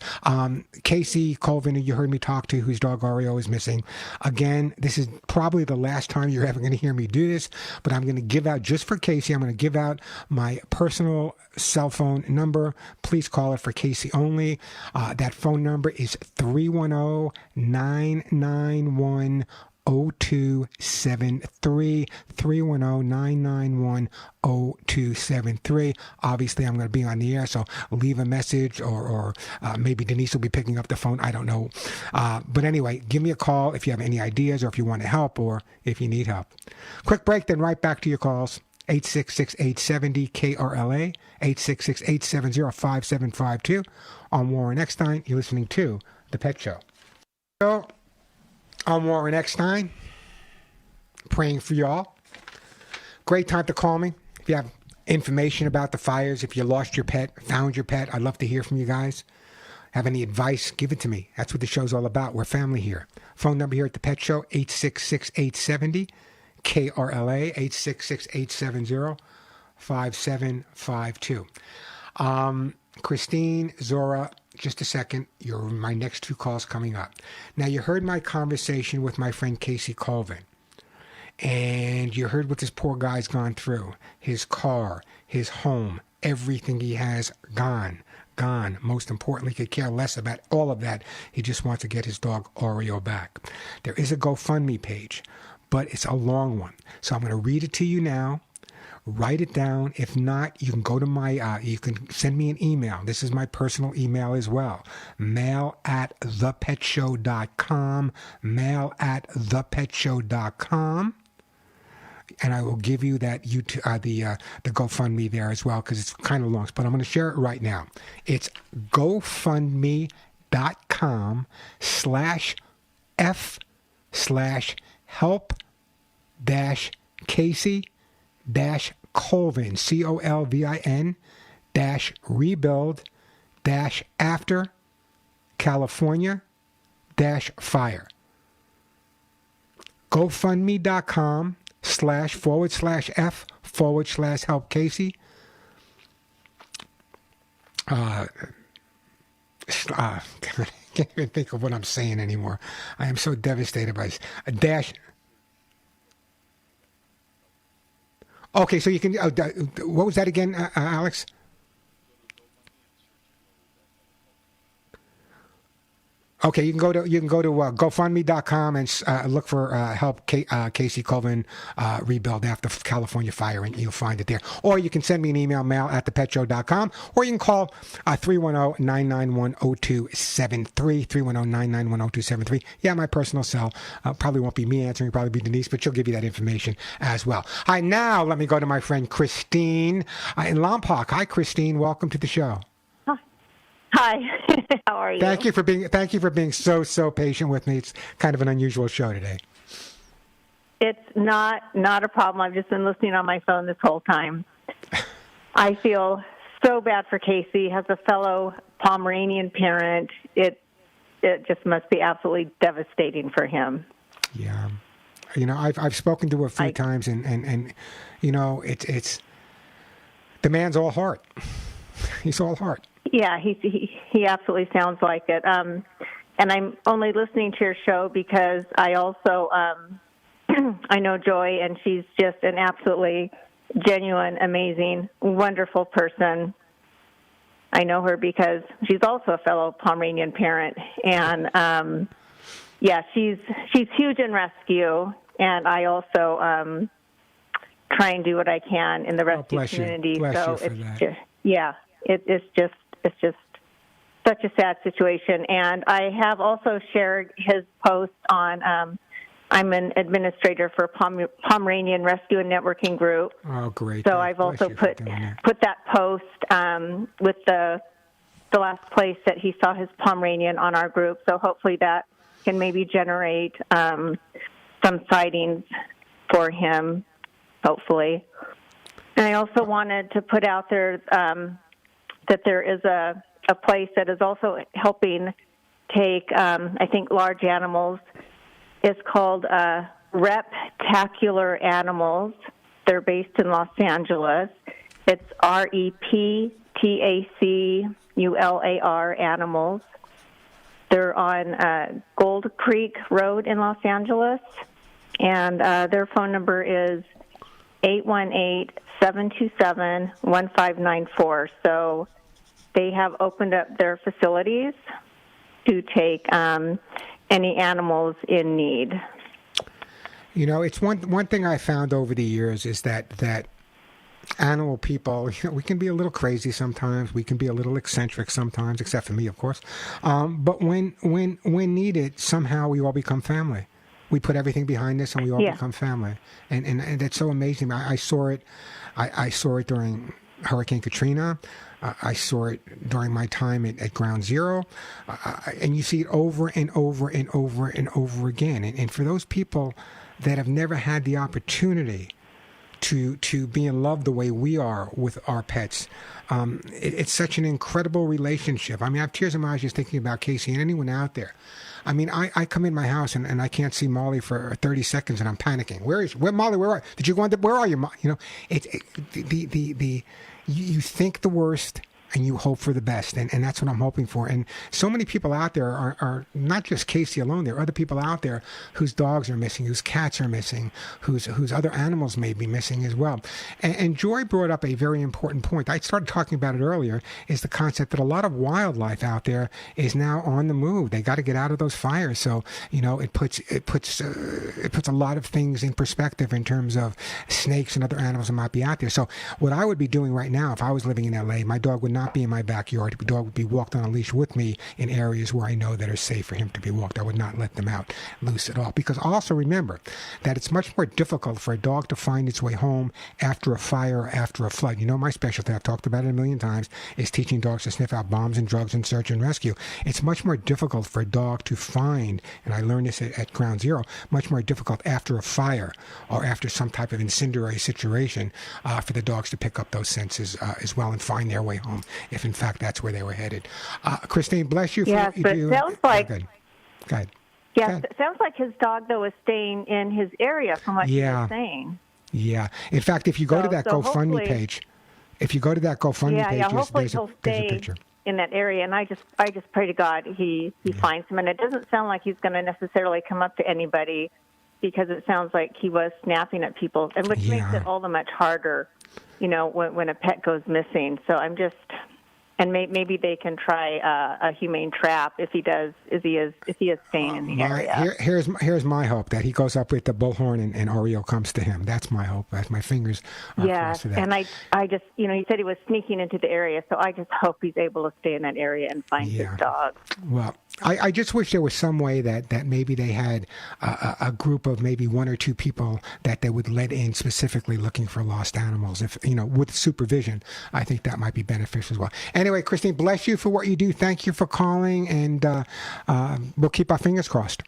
Casey Colvin, who you heard me talk to, whose dog Oreo is missing. Again, this is probably the last time you're ever going to hear me do this, but I'm going to give out, just for Casey, I'm going to give out my personal cell phone number. Please call it for Casey only. That phone number is 310-991-0273, 310-991-0273. Obviously, I'm going to be on the air, so leave a message, or maybe Denise will be picking up the phone. I don't know. But anyway, give me a call if you have any ideas, or if you want to help, or if you need help. Quick break, then right back to your calls. 866-870-KRLA, 866-870-5752. I'm Warren Eckstein. You're listening to The Pet Show. So, I'm Warren Eckstein, praying for y'all. Great time to call me. If you have information about the fires, if you lost your pet, found your pet, I'd love to hear from you guys. Have any advice, give it to me. That's what the show's all about. We're family here. Phone number here at The Pet Show, 866-870-KRLA, 866-870-5752. Christine, Zora, just a second. You're my next two calls coming up. Now, you heard my conversation with my friend Casey Colvin, and you heard what this poor guy's gone through. His car, his home, everything he has gone. Most importantly, he could care less about all of that. He just wants to get his dog Oreo back. There is a GoFundMe page, but it's a long one. So I'm going to read it to you now. Write it down. If not, you can go to my, you can send me an email. This is my personal email as well. Mail at thepetshow.com. Mail at thepetshow.com. And I will give you that the GoFundMe there as well, because it's kind of long. But I'm going to share it right now. It's GoFundMe.com/f/help-Casey-Colvin, COLVIN-rebuild-after California-fire. GoFundMe.com//F/help Casey. God, I can't even think of what I'm saying anymore. I am so devastated by this. A dash. Okay, so you can. What was that again, Alex? Okay, you can go to GoFundMe.com and look for help Casey Colvin rebuild after California fire, and you'll find it there. Or you can send me an email, mail@thepetshow.com, or you can call 310-991-0273, 310-991-0273. Yeah, my personal cell. Probably won't be me answering, probably be Denise, but she'll give you that information as well. Hi, now let me go to my friend Christine in Lompoc. Hi, Christine. Welcome to the show. Hi, how are you? Thank you for being so patient with me. It's kind of an unusual show today. It's not a problem. I've just been listening on my phone this whole time. I feel so bad for Casey. Has a fellow Pomeranian parent. It just must be absolutely devastating for him. Yeah, I've spoken to her a few times, and it's the man's all heart. He's all heart. Yeah, he absolutely sounds like it. And I'm only listening to your show because I also I know Joy, and she's just an absolutely genuine, amazing, wonderful person. I know her because she's also a fellow Pomeranian parent, and she's huge in rescue, and I also try and do what I can in the rescue community. Bless so you for it's that. it's just such a sad situation. And I have also shared his post on, I'm an administrator for Pomeranian Rescue and Networking Group. Oh, great. So I've also put that post with the last place that he saw his Pomeranian on our group. So hopefully that can maybe generate some sightings for him, hopefully. And I also wanted to put out there that there is a place that is also helping take, I think, large animals. It's called Reptacular Animals. They're based in Los Angeles. It's REPTACULAR Animals. They're on Gold Creek Road in Los Angeles, and their phone number is 818-727-1594. So they have opened up their facilities to take any animals in need. It's one thing I found over the years is that animal people, we can be a little crazy sometimes. We can be a little eccentric sometimes, except for me, of course. But when needed, somehow we all become family. We put everything behind us, and we all become family. And that's so amazing. I saw it. I saw it during Hurricane Katrina. I saw it during my time at Ground Zero. And you see it over and over and over and over again. And for those people that have never had the opportunity to be in love the way we are with our pets, it's such an incredible relationship. I mean, I have tears in my eyes just thinking about Casey and anyone out there. I mean, I come in my house and I can't see Molly for 30 seconds and I'm panicking. Where Molly? Where are you? Did you go on? Where are you? You think the worst and you hope for the best, and that's what I'm hoping for. And so many people out there are not just Casey alone. There are other people out there whose dogs are missing, whose cats are missing, whose other animals may be missing as well. And Joy brought up a very important point. I started talking about it earlier, is the concept that a lot of wildlife out there is now on the move. They got to get out of those fires. So, it puts a lot of things in perspective in terms of snakes and other animals that might be out there. So what I would be doing right now, if I was living in LA, my dog would not be in my backyard. The dog would be walked on a leash with me in areas where I know that are safe for him to be walked. I would not let them out loose at all. Because also remember that it's much more difficult for a dog to find its way home after a fire or after a flood. My specialty, I've talked about it a million times, is teaching dogs to sniff out bombs and drugs in search and rescue. It's much more difficult for a dog to find, and I learned this at Ground Zero, much more difficult after a fire or after some type of incendiary situation for the dogs to pick up those senses as well and find their way home, if in fact that's where they were headed. Christine, bless you. Yes, but it sounds like... Go ahead. Yes, it sounds like his dog, though, is staying in his area from what he was saying. Yeah. In fact, if you go to that GoFundMe page, there's a picture. In that area, and I just pray to God he finds him. And it doesn't sound like he's going to necessarily come up to anybody, because it sounds like he was snapping at people, and which makes it all the much harder, when a pet goes missing. So I'm just, and maybe they can try a humane trap if he is staying in the area. Here's my hope, that he goes up with the bullhorn and Oreo comes to him. That's my hope. That's my fingers. Yeah, and I just, he said he was sneaking into the area, so I just hope he's able to stay in that area and find his dog. Well, I just wish there was some way that maybe they had a group of maybe one or two people that they would let in specifically looking for lost animals. If with supervision, I think that might be beneficial as well. Anyway, Christine, bless you for what you do. Thank you for calling, and we'll keep our fingers crossed.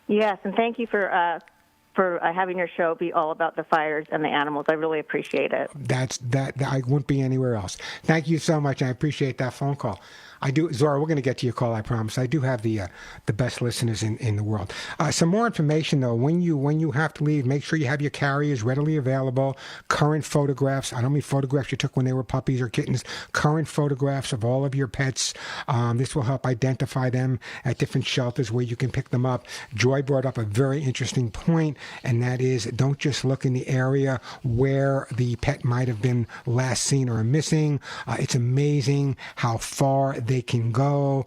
Yes, and thank you for having your show be all about the fires and the animals. I really appreciate it. I wouldn't be anywhere else. Thank you so much. I appreciate that phone call. I do, Zora, we're going to get to your call, I promise. I do have the best listeners in the world. Some more information, though. When you have to leave, make sure you have your carriers readily available, current photographs. I don't mean photographs you took when they were puppies or kittens, current photographs of all of your pets. This will help identify them at different shelters where you can pick them up. Joy brought up a very interesting point, and that is, don't just look in the area where the pet might have been last seen or missing. It's amazing how far they can go.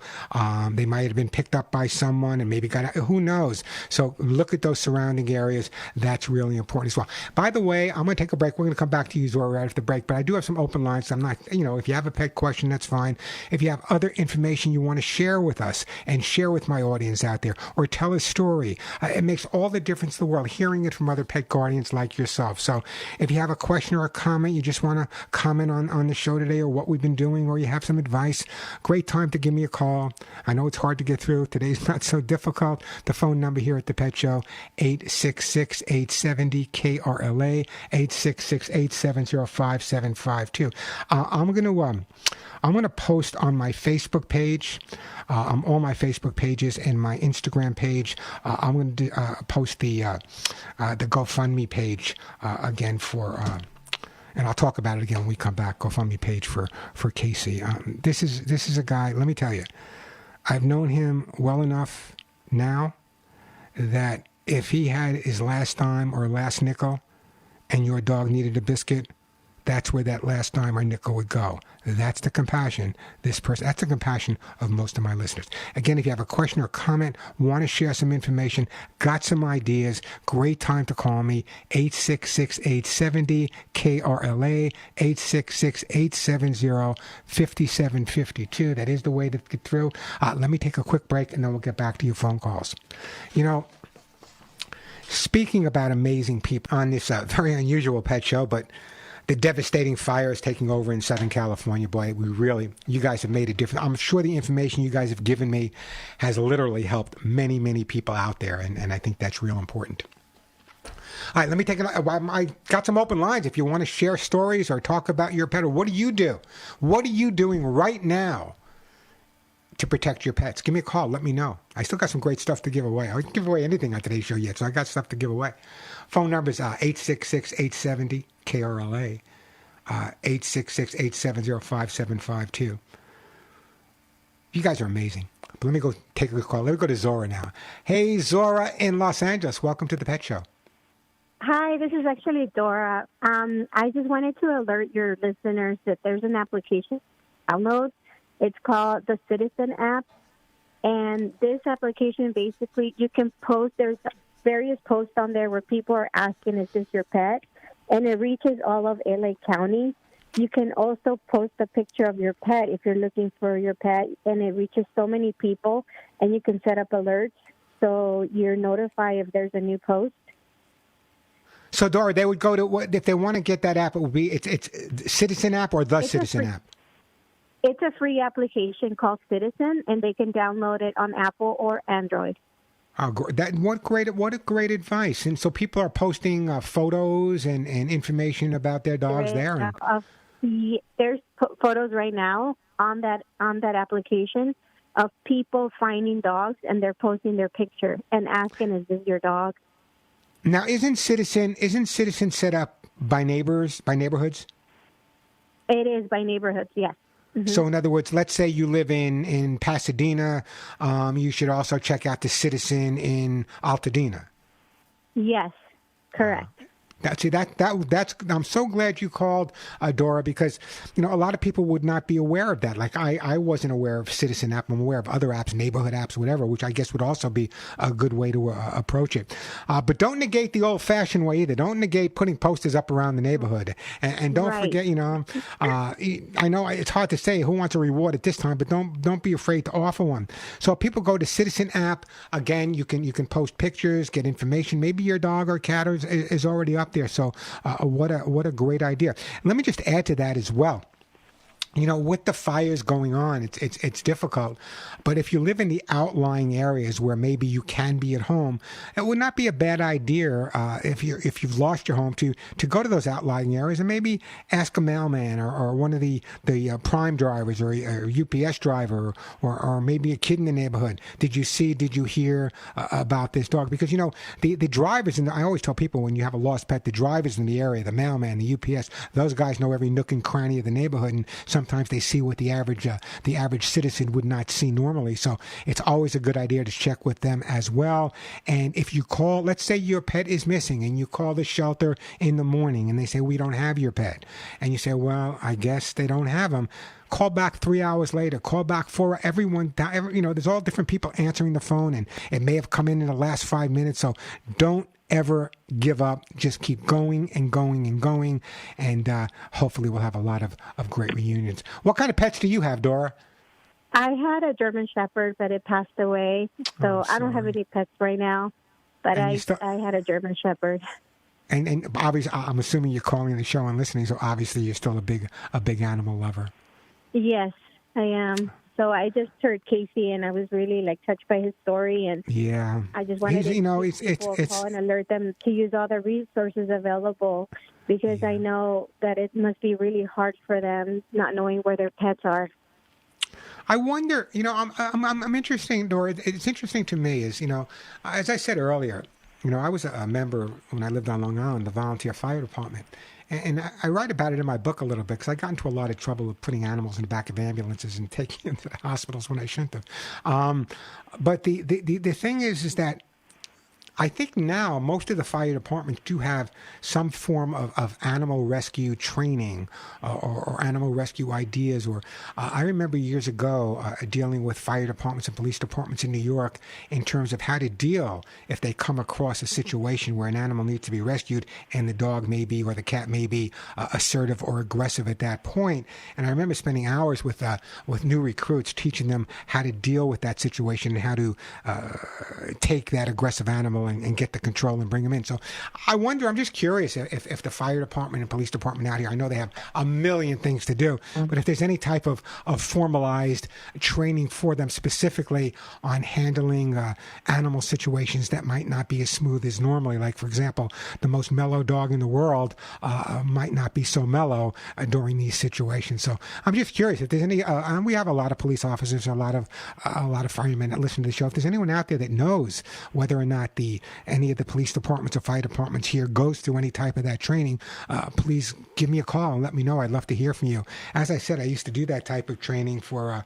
They might have been picked up by someone and maybe got out. Who knows? So look at those surrounding areas. That's really important as well. By the way, I'm going to take a break. We're going to come back to you, Zora, right after the break. But I do have some open lines. I'm not, if you have a pet question, that's fine. If you have other information you want to share with us and share with my audience out there, or tell a story, it makes all the difference in the world hearing it from other pet guardians like yourself. So if you have a question or a comment, you just want to comment on the show today or what we've been doing, or you have some advice, great time to give me a call. I know it's hard to get through. Today's not so difficult. The phone number here at the Pet Show, 866-870-KRLA, 866-870-5752. I'm going to post on my Facebook page, all my Facebook pages and my Instagram page. I'm going to post the GoFundMe page again for. And I'll talk about it again when we come back. GoFundMe page for Casey. This is a guy. Let me tell you, I've known him well enough now that if he had his last dime or last nickel, and your dog needed a biscuit, that's where that last dime or nickel would go. That's the compassion. That's the compassion of most of my listeners. Again, if you have a question or comment, want to share some information, got some ideas, great time to call me, 866-870-KRLA, 866-870-5752. That is the way to get through. Let me take a quick break, and then we'll get back to your phone calls. Speaking about amazing people on this very unusual pet show, but the devastating fires taking over in Southern California, boy, you guys have made a difference. I'm sure the information you guys have given me has literally helped many, many people out there, and I think that's real important. All right, let me take it. I got some open lines. If you want to share stories or talk about your pet, or what do you do? What are you doing right now to protect your pets? Give me a call. Let me know. I still got some great stuff to give away. I didn't give away anything on today's show yet, so I got stuff to give away. Phone number is 866-870-KRLA, 866-870-5752. You guys are amazing. But let me go take a call. Let me go to Zora now. Hey, Zora in Los Angeles. Welcome to the Pet Show. Hi, this is actually Dora. I just wanted to alert your listeners that there's an application download. It's called the Citizen app. And this application, basically, you can post, there's various posts on there where people are asking, is this your pet? And it reaches all of LA County. You can also post a picture of your pet if you're looking for your pet, and it reaches so many people, and you can set up alerts so you're notified if there's a new post. So, Dora, they would go to, if they want to get that app, it would be, it's Citizen app or the Citizen app? It's a free application called Citizen, and they can download it on Apple or Android. Oh, what great advice! And so people are posting photos and information about their dogs there. There's photos right now on that application of people finding dogs, and they're posting their picture and asking, "Is this your dog?" Now, isn't Citizen set up by neighborhoods? It is by neighborhoods, yes. Mm-hmm. So, in other words, let's say you live in Pasadena, you should also check out the Citizen in Altadena. Yes, correct. That's I'm so glad you called, Dora, because a lot of people would not be aware of that. Like I wasn't aware of Citizen app. I'm aware of other apps, neighborhood apps, whatever, which I guess would also be a good way to approach it. But don't negate the old-fashioned way either. Don't negate putting posters up around the neighborhood, and don't forget. I know it's hard to say who wants a reward at this time, but don't be afraid to offer one. So if people go to Citizen app, again, you can post pictures, get information. Maybe your dog or cat is already up there. So what a great idea. Let me just add to that as well. With the fires going on, it's difficult. But if you live in the outlying areas where maybe you can be at home, it would not be a bad idea if you've lost your home to go to those outlying areas and maybe ask a mailman or one of the Prime drivers or UPS driver or maybe a kid in the neighborhood. Did you hear about this dog? Because the drivers, and I always tell people when you have a lost pet, the drivers in the area, the mailman, the UPS, those guys know every nook and cranny of the neighborhood, and sometimes they see what the average citizen would not see normally. So it's always a good idea to check with them as well. And if you call, let's say your pet is missing, and you call the shelter in the morning, and they say, "We don't have your pet," and you say, "Well, I guess they don't have him." Call back 3 hours later. Call back for everyone. There's all different people answering the phone, and it may have come in the last 5 minutes. So don't ever give up. Just keep going and going and going, and hopefully we'll have a lot of great reunions. What kind of pets do you have, Dora? I had a German Shepherd, but it passed away, so I don't have any pets right now. But I had a German Shepherd. And obviously, I'm assuming you're calling the show and listening, so obviously you're still a big animal lover. Yes, I am. So I just heard Casey, and I was really touched by his story, and yeah, I just wanted to call and alert them to use all the resources available, because I know that it must be really hard for them not knowing where their pets are. I wonder, I'm interesting, Dora. It's interesting to me is, as I said earlier, I was a member when I lived on Long Island, the volunteer fire department. And I write about it in my book a little bit because I got into a lot of trouble with putting animals in the back of ambulances and taking them to the hospitals when I shouldn't have. But the thing is that I think now most of the fire departments do have some form of animal rescue training or animal rescue ideas. Or I remember years ago dealing with fire departments and police departments in New York in terms of how to deal if they come across a situation where an animal needs to be rescued and the dog may be or the cat may be assertive or aggressive at that point. And I remember spending hours with new recruits teaching them how to deal with that situation and how to take that aggressive animal and get the control and bring them in. So I wonder, I'm just curious if the fire department and police department out here, I know they have a million things to do, but if there's any type of formalized training for them specifically on handling animal situations that might not be as smooth as normally. Like, for example, the most mellow dog in the world might not be so mellow during these situations. So I'm just curious if there's any, and we have a lot of police officers, a lot of firemen that listen to the show. If there's anyone out there that knows whether or not any of the police departments or fire departments here goes through any type of that training, please give me a call and let me know. I'd love to hear from you. As I said, I used to do that type of training for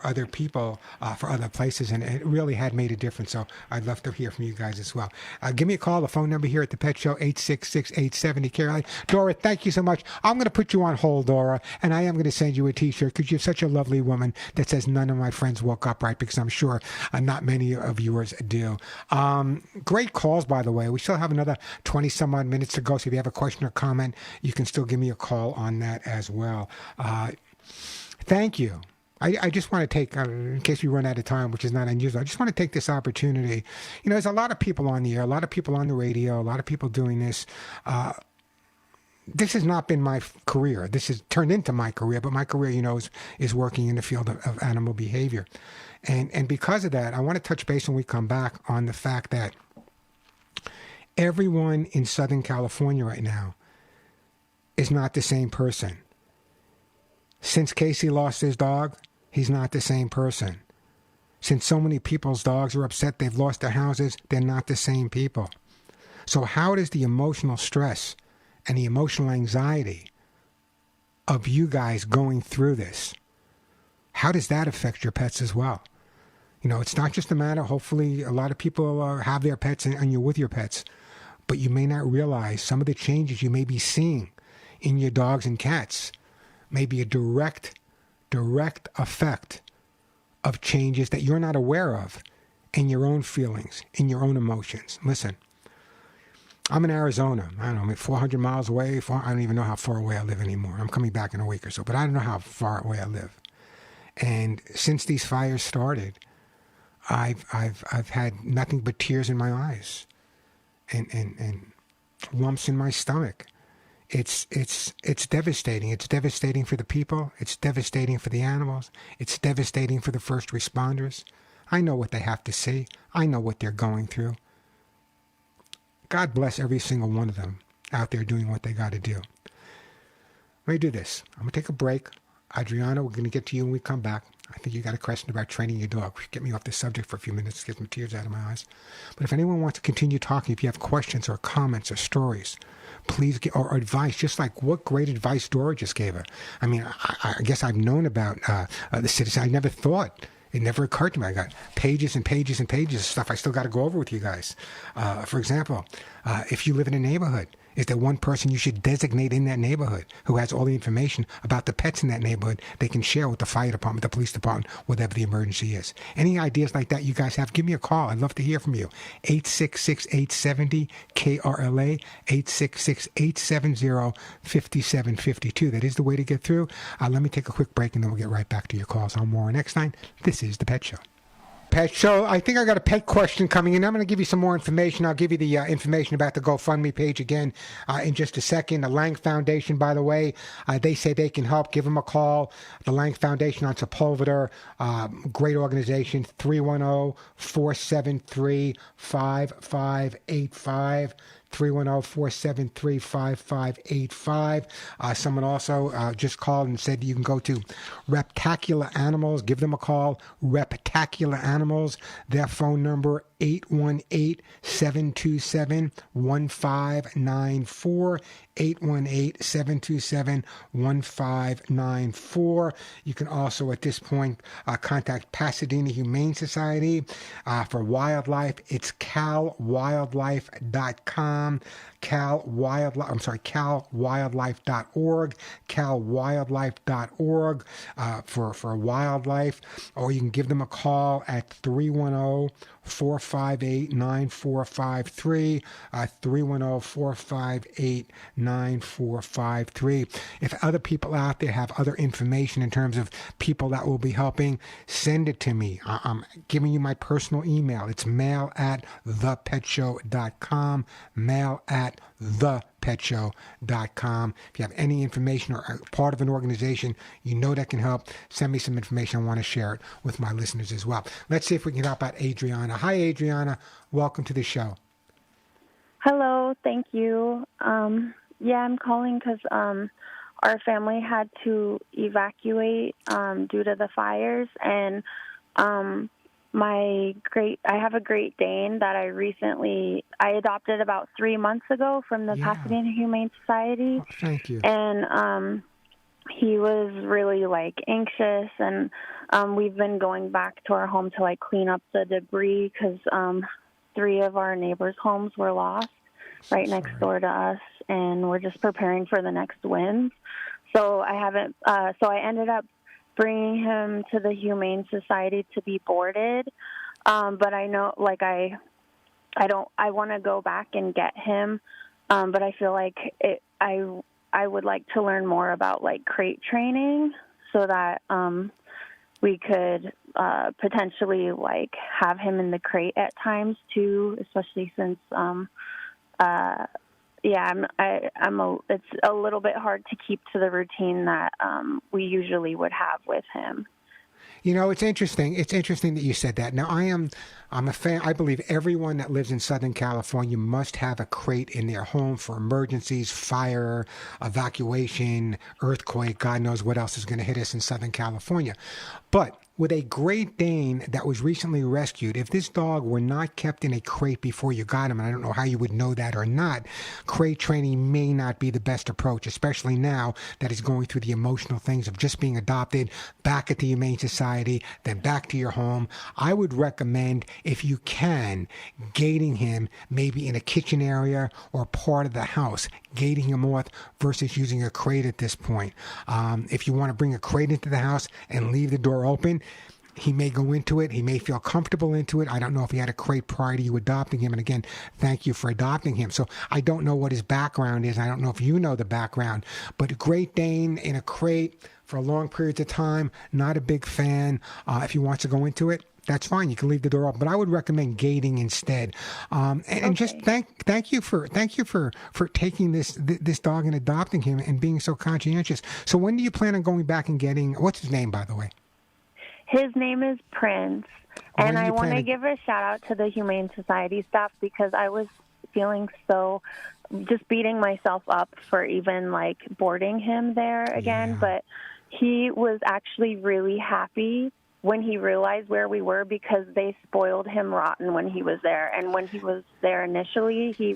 other people, for other places, and it really had made a difference. So I'd love to hear from you guys as well. Give me a call. The phone number here at the Pet Show, 866-870-CAROLINE. Dora, thank you so much. I'm going to put you on hold, Dora, and I am going to send you a T-shirt because you're such a lovely woman that says none of my friends woke up right, because I'm sure not many of yours do. Great calls, by the way. We still have another 20 some odd minutes to go. So if you have a question or comment, you can still give me a call on that as well. Thank you. I just want to take, in case we run out of time, which is not unusual, I just want to take this opportunity. There's a lot of people on the air, a lot of people on the radio, a lot of people doing this. This has not been my career. This has turned into my career, but my career, is working in the field of animal behavior. And because of that, I want to touch base when we come back on the fact that everyone in Southern California right now is not the same person. Since Casey lost his dog, he's not the same person. Since so many people's dogs are upset they've lost their houses, they're not the same people. So how does the emotional stress and the emotional anxiety of you guys going through this, how does that affect your pets as well? You know, it's not just a matter, hopefully a lot of people have their pets and you're with your pets, but you may not realize some of the changes you may be seeing in your dogs and cats may be a direct effect of changes that you're not aware of in your own feelings, in your own emotions. Listen, I'm in Arizona. I don't know, maybe 400 miles away. I don't even know how far away I live anymore. I'm coming back in a week or so, but I don't know how far away I live. And since these fires started, I've had nothing but tears in my eyes and lumps in my stomach. It's devastating. It's devastating for the people. It's devastating for the animals. It's devastating for the first responders. I know what they have to see. I know what they're going through. God bless every single one of them out there doing what they got to do. Let me do this. I'm going to take a break. Adriana, we're going to get to you when we come back. I think you got a question about training your dog. Get me off this subject for a few minutes, get some tears out of my eyes. But if anyone wants to continue talking, if you have questions or comments or stories, please get, or advice, just like what great advice Dora just gave her. I mean, I guess I've known about the citizen. I never thought. It never occurred to me. I got pages and pages and pages of stuff I still got to go over with you guys. For example, if you live in a neighborhood, is there one person you should designate in that neighborhood who has all the information about the pets in that neighborhood they can share with the fire department, the police department, whatever the emergency is? Any ideas like that you guys have, give me a call. I'd love to hear from you. 866-870-KRLA, 866-870-5752. That is the way to get through. Let me take a quick break and then we'll get right back to your calls. I'm Warren Eckstein. This is The Pet Show. Pet Show. I think I got a pet question coming in. I'm going to give you some more information. I'll give you the information about the GoFundMe page again in just a second. The Lang Foundation, by the way, they say they can help. Give them a call. The Lang Foundation on Sepulveda, great organization, 310-473-5585. 310-473-5585. Someone also just called and said you can go to Reptacular Animals. Give them a call. Reptacular Animals. Their phone number, 818-727-1594. 818-727-1594. You can also, at this point, contact Pasadena Humane Society. For wildlife, it's calwildlife.com. calwildlife.org. calwildlife.org for wildlife. Or you can give them a call at 310-458-9453, 310-458-9453. If other people out there have other information in terms of people that will be helping, send it to me. I'm giving you my personal email. It's mail@thepetshow.com, mail@thepetshow.com. If you have any information or are part of an organization you know that can help, send me some information. I want to share it with my listeners as well. Let's see if we can help out Adriana. Hi, Adriana. Welcome to the show. Hello. Thank you. I'm calling because our family had to evacuate due to the fires, and I have a Great Dane that I adopted about 3 months ago from the Pasadena Humane Society. Oh, thank you. And he was really anxious, and we've been going back to our home to clean up the debris because 3 of our neighbors' homes were lost right next door to us, and we're just preparing for the next wind. So I ended up bringing him to the Humane Society to be boarded. But I know, I want to go back and get him. But I feel I would like to learn more about crate training so that we could potentially have him in the crate at times too, especially since it's a little bit hard to keep to the routine that we usually would have with him. You know, it's interesting. It's interesting that you said that. Now, I'm a fan. I believe everyone that lives in Southern California must have a crate in their home for emergencies, fire, evacuation, earthquake. God knows what else is going to hit us in Southern California. But with a Great Dane that was recently rescued, if this dog were not kept in a crate before you got him, and I don't know how you would know that or not, crate training may not be the best approach, especially now that he's going through the emotional things of just being adopted, back at the Humane Society, then back to your home. I would recommend, if you can, gating him maybe in a kitchen area or part of the house, gating him off versus using a crate at this point. If you want to bring a crate into the house and leave the door open, he may go into it. He may feel comfortable into it. I don't know if he had a crate prior to you adopting him. And again, thank you for adopting him. So I don't know what his background is. I don't know if you know the background. But a Great Dane in a crate for long periods of time, not a big fan. If he wants to go into it, that's fine. You can leave the door open, but I would recommend gating instead. And just thank you for taking this dog and adopting him and being so conscientious. So when do you plan on going back and getting? What's his name, by the way? His name is Prince, and I want to give a shout out to the Humane Society staff because I was feeling so just beating myself up for even like boarding him there again. Yeah. But he was actually really happy when he realized where we were because they spoiled him rotten when he was there. And when he was there initially, he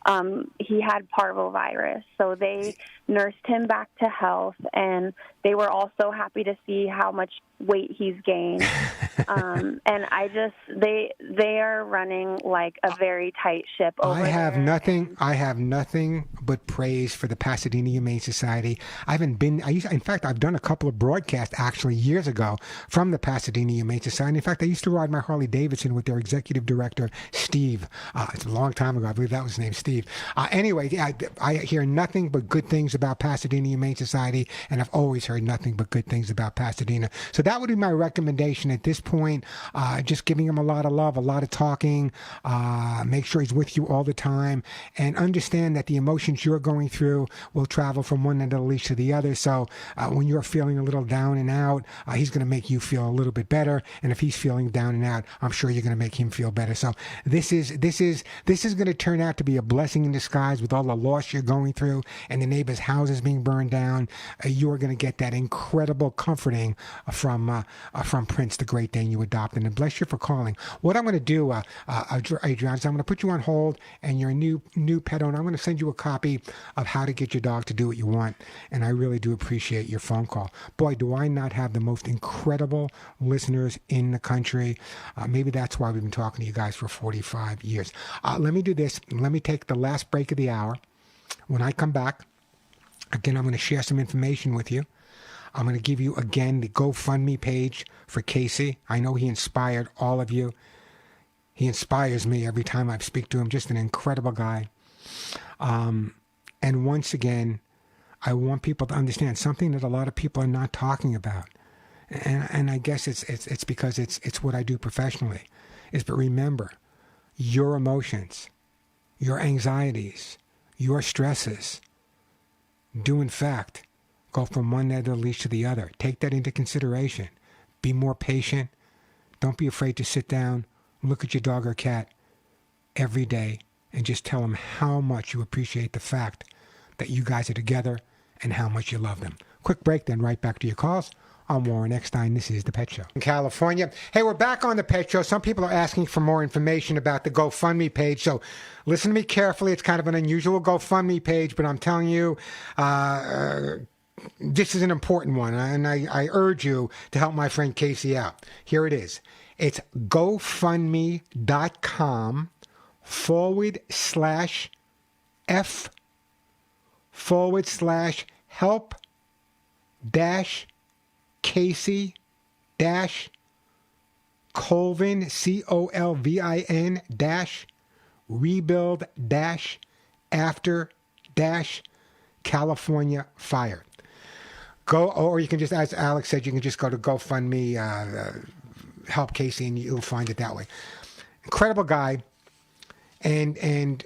had parvovirus. So they nursed him back to health, and they were also happy to see how much weight he's gained. And they are running like a very tight ship over I have nothing but praise for the Pasadena Humane Society. In fact, I've done a couple of broadcasts actually years ago from the Pasadena Humane Society. In fact, I used to ride my Harley Davidson with their executive director, Steve. It's a long time ago. I believe that was his name, Steve. Anyway, I hear nothing but good things about Pasadena Humane Society, and I've always heard nothing but good things about Pasadena. So that would be my recommendation at this point. Just giving him a lot of love, a lot of talking. Make sure he's with you all the time, and understand that the emotions you're going through will travel from one end of the leash to the other. So when you're feeling a little down and out, he's going to make you feel a little bit better. And if he's feeling down and out, I'm sure you're going to make him feel better. So this is going to turn out to be a blessing in disguise with all the loss you're going through and the neighbors' houses being burned down. You're going to get that incredible comforting from Prince, the Great Dane you adopted. And bless you for calling. What I'm going to do, Adriana, is I'm going to put you on hold, and your new pet owner, I'm going to send you a copy of how to get your dog to do what you want. And I really do appreciate your phone call. Boy, do I not have the most incredible listeners in the country. Maybe that's why we've been talking to you guys for 45 years. Let me do this. Let me take the last break of the hour. When I come back, again, I'm going to share some information with you. I'm going to give you, again, the GoFundMe page for Casey. I know he inspired all of you. He inspires me every time I speak to him. Just an incredible guy. And once again, I want people to understand something that a lot of people are not talking about. And I guess it's because it's what I do professionally. But remember, your emotions, your anxieties, your stresses do in fact go from one end of the leash to the other. Take that into consideration. Be more patient. Don't be afraid to sit down, look at your dog or cat every day, and just tell them how much you appreciate the fact that you guys are together and how much you love them. Quick break, then right back to your calls. I'm Warren Eckstein. This is The Pet Show in California. Hey, we're back on The Pet Show. Some people are asking for more information about the GoFundMe page, so listen to me carefully. It's kind of an unusual GoFundMe page, but I'm telling you, this is an important one, and I urge you to help my friend Casey out. Here it is. It's GoFundMe.com/F/help Casey Colvin COLVIN rebuild after California fire. Go, or you can just, as Alex said, you can just go to GoFundMe, help Casey, and you'll find it that way. Incredible guy, and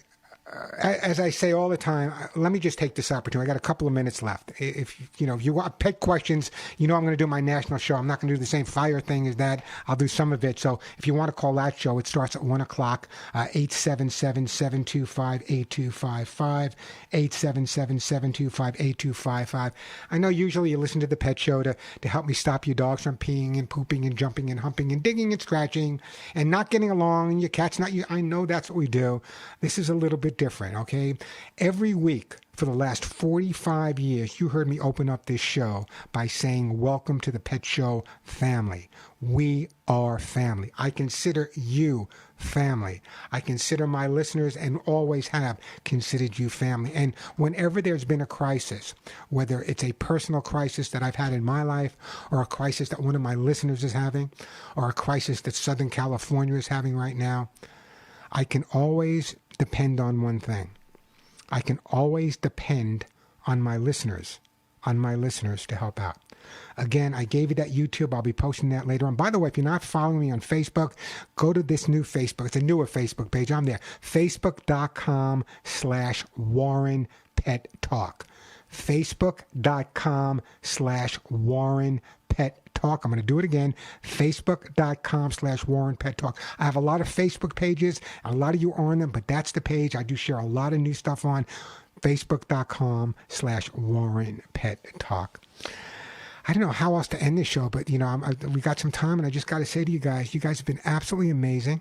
as I say all the time, let me just take this opportunity. I got a couple of minutes left. If you want pet questions, I'm going to do my national show. I'm not going to do the same fire thing as that. I'll do some of it. So if you want to call that show, it starts at 1 o'clock, 877-725-8255, 877-725-8255. I know usually you listen to the Pet Show to help me stop your dogs from peeing and pooping and jumping and humping and digging and scratching and not getting along and your cat's not you. I know that's what we do. This is a little bit different, okay? Every week for the last 45 years, you heard me open up this show by saying, welcome to the Pet Show family. We are family. I consider you family. I consider my listeners and always have considered you family. And whenever there's been a crisis, whether it's a personal crisis that I've had in my life or a crisis that one of my listeners is having or a crisis that Southern California is having right now, I can always depend on one thing. I can always depend on my listeners to help out. Again, I gave you that YouTube. I'll be posting that later on. By the way, if you're not following me on Facebook, go to this new Facebook. It's a newer Facebook page. I'm there. Facebook.com/Warren Pet Talk. Facebook.com/Warren Pet Talk. I'm going to do it again. Facebook.com/Warren Pet Talk. I have a lot of Facebook pages. A lot of you are on them, but that's the page I do share a lot of new stuff on. Facebook.com/Warren Pet Talk. I don't know how else to end this show, but we got some time, and I just got to say to you guys have been absolutely amazing.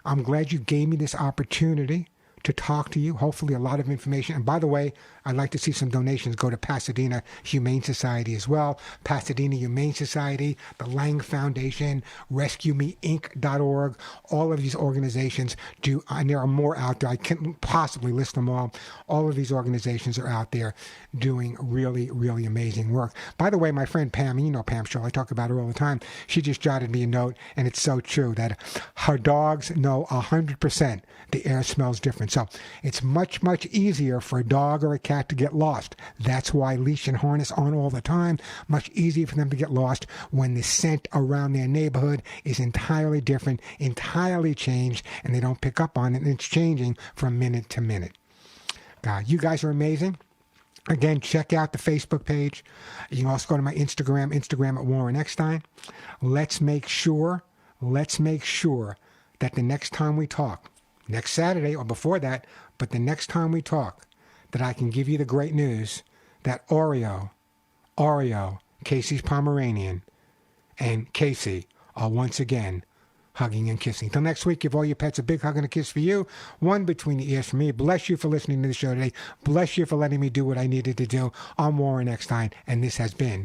I'm glad you gave me this opportunity to talk to you. Hopefully a lot of information. And by the way, I'd like to see some donations go to Pasadena Humane Society as well. Pasadena Humane Society, the Lang Foundation, RescueMeInc.org. All of these organizations do, and there are more out there. I can't possibly list them all. All of these organizations are out there doing really, really amazing work. By the way, my friend Pam, you know Pam Shaw, I talk about her all the time. She just jotted me a note, and it's so true that her dogs know 100% the air smells different. So it's much, much easier for a dog or a cat to get lost. That's why leash and harness on all the time. Much easier for them to get lost when the scent around their neighborhood is entirely different, entirely changed, and they don't pick up on it, and it's changing from minute to minute. God, you guys are amazing. Again, check out the Facebook page. You can also go to my Instagram at Warren Eckstein. Let's make sure that the next time we talk, next Saturday or before that, but the next time we talk, that I can give you the great news that Oreo, Casey's Pomeranian, and Casey are once again hugging and kissing. Till next week, give all your pets a big hug and a kiss for you, one between the ears for me. Bless you for listening to the show today. Bless you for letting me do what I needed to do. I'm Warren Eckstein, and this has been